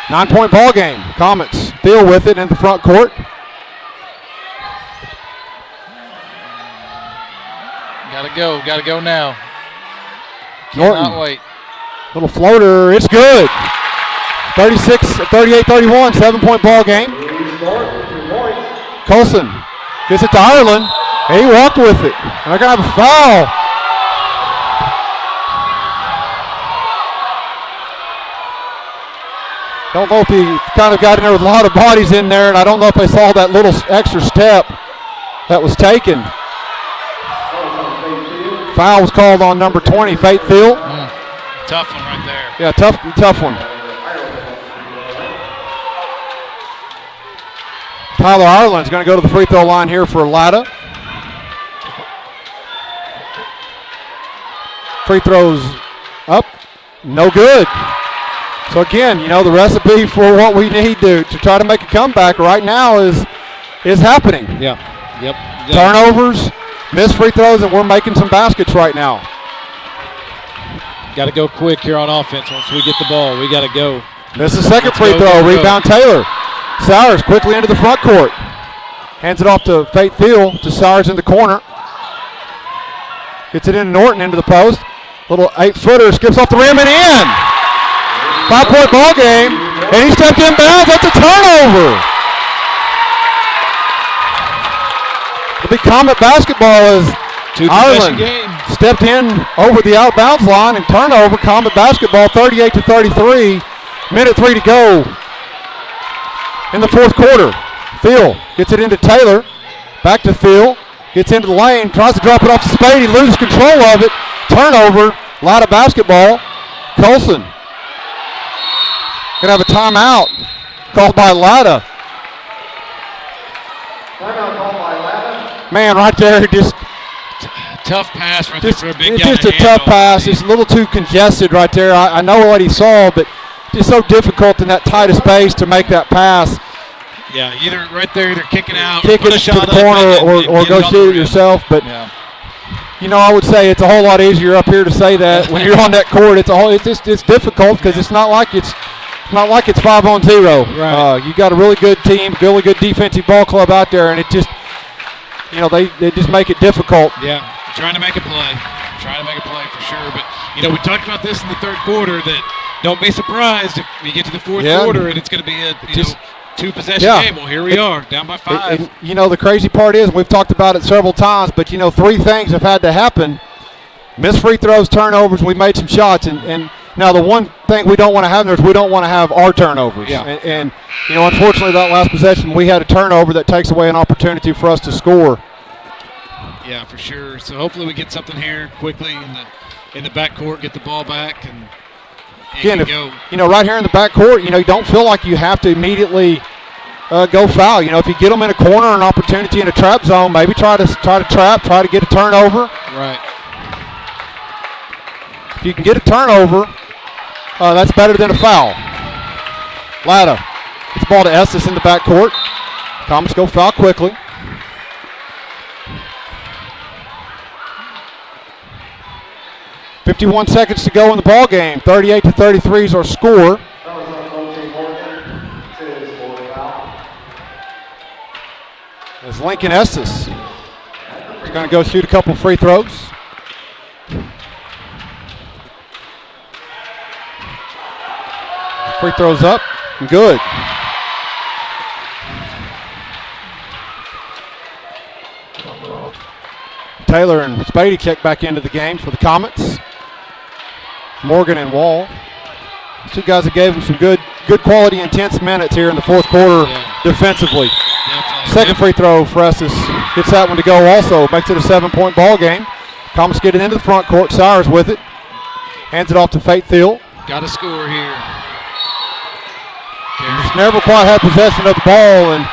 9-point ball game. Comets deal with it in the front court. Gotta go now. Norton. Cannot wait. Little floater, it's good. 38-31, 7-point ball game. Colson gets it to Ireland. He walked with it. And they're going to have a foul. Don't know if he kind of got in there with a lot of bodies in there, and I don't know if they saw that little extra step that was taken. Foul was called on number 20, Fate Field. Tough one right there. Yeah, tough one. Tyler Ireland's going to go to the free throw line here for Latta. Free throws up, no good. So again, the recipe for what we need to try to make a comeback right now is happening. Yeah. Yep. Turnovers, missed free throws, and we're making some baskets right now. Got to go quick here on offense. Once we get the ball, we got to go. This is the second free throw. Rebound Taylor. Sowers quickly into the front court. Hands it off to Fate Field, to Sowers in the corner. Gets it into Norton into the post. Little 8-footer, skips off the rim and in. 5-point ball game, and he stepped in bounds. That's a turnover. The big Comet basketball is Ireland stepped in over the out of bounds line and turnover. Comet basketball 38-33. Minute 3 to go in the fourth quarter. Thiel gets it into Taylor. Back to Thiel. Gets into the lane. Tries to drop it off to Spady. Loses control of it. Turnover. Latta basketball. Colson. Gonna have a timeout called by Latta. Timeout called by Latta. Man, right there, just tough pass right there for a big It's guy just to a tough handle. pass. It's a little too congested right there. I know what he saw, but just so difficult in that tight of space to make that pass. Yeah, either right there, either kicking out, Kick put it a to the shot up corner and or get go it off shoot the it rim. yourself. But, Yeah. I would say it's a whole lot easier up here to say that. When you're on that court, it's difficult because it's not like it's 5-on-0. Right. You got a really good team, really good defensive ball club out there, and it just, they just make it difficult. Yeah, trying to make a play. Trying to make a play for sure. But, we talked about this in the third quarter that don't be surprised if we get to the fourth quarter and it's going to be a two-possession game. Well, here we are, down by 5. The crazy part is, we've talked about it several times, but, 3 things have had to happen. Missed free throws, turnovers, we made some shots, and now the one thing we don't want to have there is we don't want to have our turnovers. Yeah. And unfortunately, that last possession, we had a turnover that takes away an opportunity for us to score. Yeah, for sure. So hopefully we get something here quickly in the backcourt, get the ball back, and Again, go. Right here in the backcourt, you don't feel like you have to immediately go foul. If you get them in a corner, an opportunity in a trap zone, maybe try to trap, try to get a turnover. Right. If you can get a turnover, that's better than a foul. Latta gets the ball to Estes in the backcourt. Thomas go foul quickly. .51 seconds to go in the ball game. 38-33 is our score. As Lincoln Estes is going to go shoot a couple free throws. Free throws up and good. Taylor and Spady check back into the game for the Comets. Morgan and Wall. Two guys that gave them some good quality, intense minutes here in the fourth quarter defensively. Definitely. Second free throw for Estes. Gets that one to go also. Makes it a 7-point ball game. Comets get it into the front court. Sires with it. Hands it off to Fate Thiel. Got to score here. Just never quite had possession of the ball and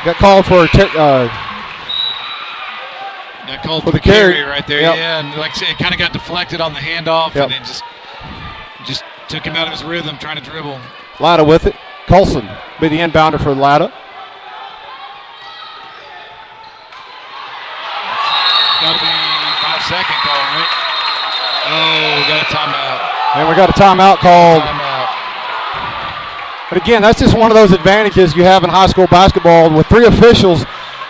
got called for That called for for the carry right there. Yep. Yeah, and like I said, it kind of got deflected on the handoff, Yep. and it just took him out of his rhythm trying to dribble. Latta with it. Colson be the inbounder for Latta. Got to be 5-second call, right? Oh, we got a timeout. And we got a timeout called. Timeout. But again, that's just one of those advantages you have in high school basketball. With 3 officials,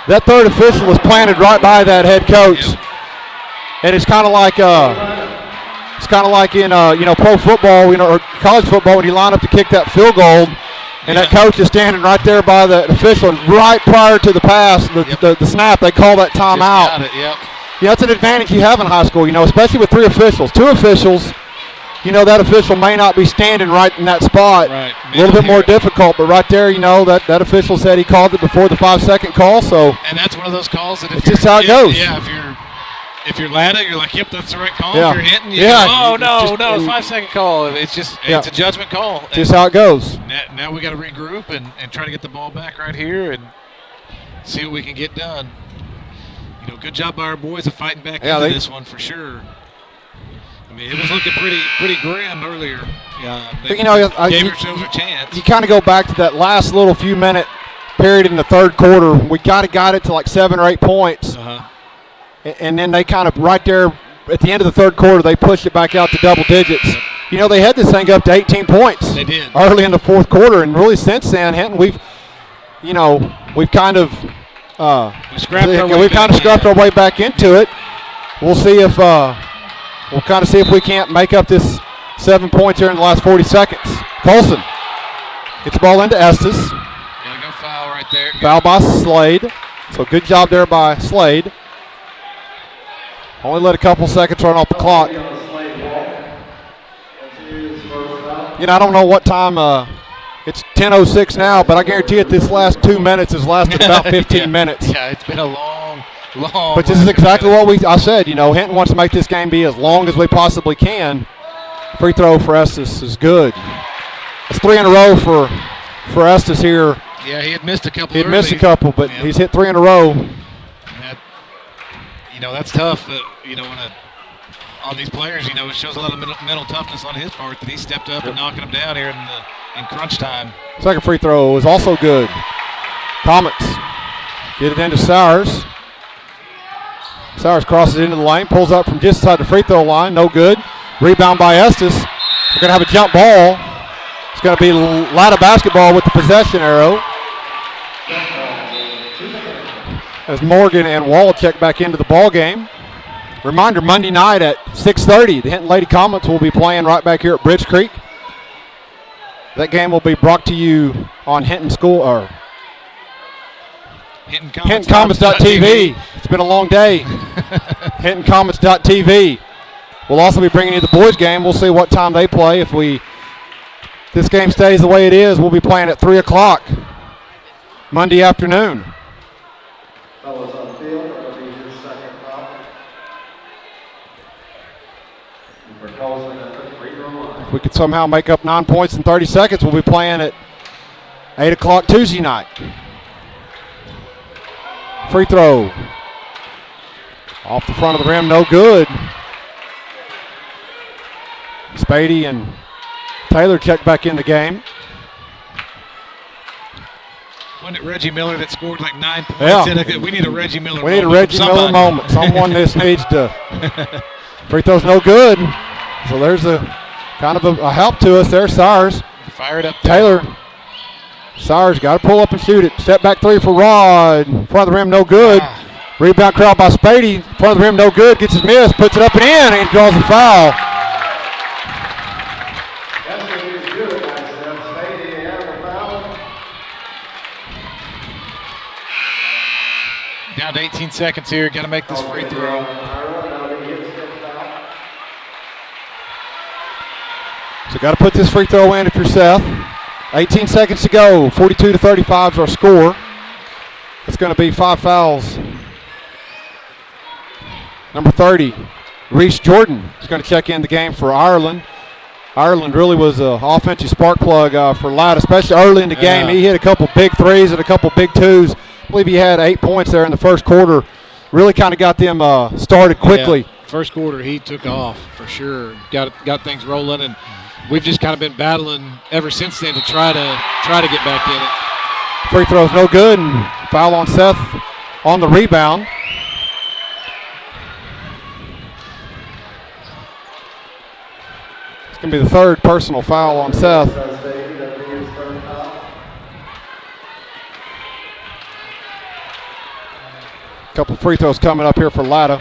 that third official is planted right by that head coach. Yep. And it's kind of like in pro football, or college football, when you line up to kick that field goal, and that coach is standing right there by the official, and right prior to the pass, the snap, they call that timeout. Just got it, yep. That's an advantage you have in high school, especially with 3 officials. 2 officials, that official may not be standing right in that spot. Right. A little bit more difficult, but right there, that official said he called it before the 5-second call, so. And that's one of those calls that it's just how it goes. Yeah, if you're Latta, you're like, yep, that's the right call. Yeah. If you're Hinton, Yeah. no, 5-second call. It's just it's a judgment call. Just how it goes. Now we got to regroup and try to get the ball back right here and see what we can get done. Good job by our boys of fighting back into this one for sure. I mean, it was looking pretty grim earlier. Yeah, they gave ourselves a chance. You kind of go back to that last little few minute period in the third quarter. We got it to like 7 or 8 points. Uh-huh. And then they kind of right there at the end of the third quarter, they pushed it back out to double digits. Yep. They had this thing up to 18 points. They did. Early in the fourth quarter, and really since then, Hinton, we've kind of scrapped our way back into it. We'll see if we can't make up this 7 points here in the last 40 seconds. Colson gets the ball into Estes. Gotta go foul right there. Foul by Slade. So good job there by Slade. Only let a couple seconds run off the clock. I don't know what time. It's 10:06 now, but I guarantee it this last 2 minutes has lasted about 15 minutes. Yeah, it's been a long. But this is exactly what I said. Hinton wants to make this game be as long as we possibly can. Free throw for Estes is good. It's 3 in a row for Estes here. Yeah, he had missed a couple. He had missed a couple, but he's hit 3 in a row. That's tough. On these players, it shows a lot of mental toughness on his part that he stepped up and knocking them down here in crunch time. Second free throw is also good. Comets get it into Sowers. Sowers crosses into the lane, pulls up from just inside the free throw line, no good. Rebound by Estes. We're going to have a jump ball. It's going to be Latta basketball with the possession arrow. As Morgan and Wallachek back into the ball game. Reminder, Monday night at 6:30, the Hinton Lady Comets will be playing right back here at Bridge Creek. That game will be brought to you on HintonComets.tv. It's been a long day. HintonComets.tv. We'll also be bringing you the boys game. We'll see what time they play. If this game stays the way it is, we'll be playing at 3 o'clock Monday afternoon. Fellas on the field, that'll be his second foul. For Colson at the free throw line. If we could somehow make up 9 points in 30 seconds, we'll be playing at 8 o'clock Tuesday night. Free throw. Off the front of the rim, no good. Spady and Taylor check back in the game. Wasn't it Reggie Miller that scored like 9 points? Yeah. We need a Reggie Miller We need a Reggie Miller moment. Someone this needs to. Free throw's no good. So there's a kind of a help to us there. Sowers. Fired up. Taylor. Sowers got to pull up and shoot it. Step back three for Rod. Front of the rim, no good. Rebound crowd by Spady. Front of the rim, no good. Gets his miss. Puts it up and in. And draws a foul. Down to 18 seconds here. Got to make this free throw. So got to put this free throw in if you're Seth. 18 seconds to go. 42-35 is our score. It's going to be 5 fouls. Number 30, Reese Jordan is going to check in the game for Ireland. Ireland really was an offensive spark plug for Latta, especially early in the game. He hit a couple big threes and a couple big twos. I believe he had 8 points there in the first quarter. Really kind of got them started quickly. Yeah. First quarter, he took off for sure. Got things rolling, and we've just kind of been battling ever since then to try to get back in it. Free throw's no good, and foul on Seth on the rebound. It's going to be the third personal foul on Seth. Couple free throws coming up here for Latta.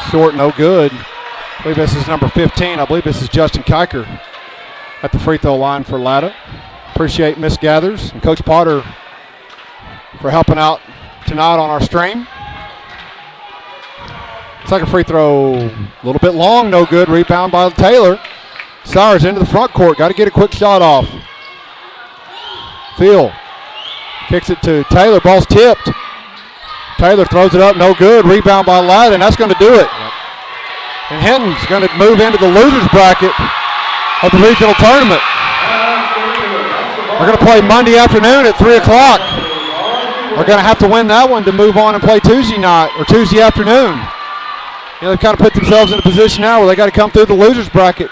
Short, no good. I believe this is number 15. I believe this is Justin Kiker at the free throw line for Latta. Appreciate Miss Gathers and Coach Potter for helping out tonight on our stream. Second free throw, a little bit long, no good. Rebound by Taylor. Sowers into the front court. Got to get a quick shot off. Field kicks it to Taylor. Ball's tipped. Taylor throws it up, no good. Rebound by Latta, and that's going to do it. And Hinton's going to move into the losers bracket of the regional tournament. We're going to play Monday afternoon at 3 o'clock. We're going to have to win that one to move on and play Tuesday night or Tuesday afternoon. They've kind of put themselves in a position now where they got to come through the losers bracket.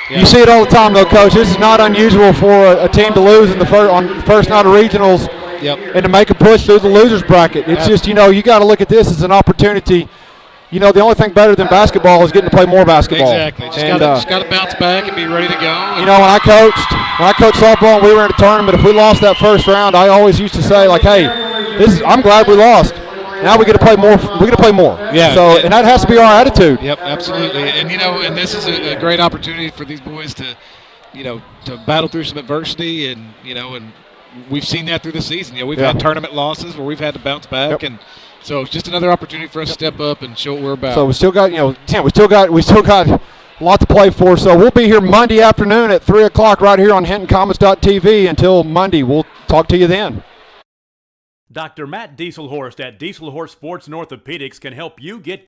Yeah. You see it all the time, though, Coach. This is not unusual for a team to lose in on the first night of regionals and to make a push through the losers bracket. It's just, you got to look at this as an opportunity. The only thing better than basketball is getting to play more basketball. Exactly. Just got to bounce back and be ready to go. When I coached softball and we were in a tournament, if we lost that first round, I always used to say, like, hey, I'm glad we lost. Now we get to play more. We get to play more. Yeah. So, and that has to be our attitude. Yep, absolutely. And and this is a great opportunity for these boys to, to battle through some adversity, and and we've seen that through the season. We've had tournament losses where we've had to bounce back, and so it's just another opportunity for us to step up and show what we're about. So we still got, we still got a lot to play for. So we'll be here Monday afternoon at 3 o'clock right here on HintonComets.tv until Monday. We'll talk to you then. Dr. Matt Dieselhorst at Dieselhorst Sports and Orthopedics can help you get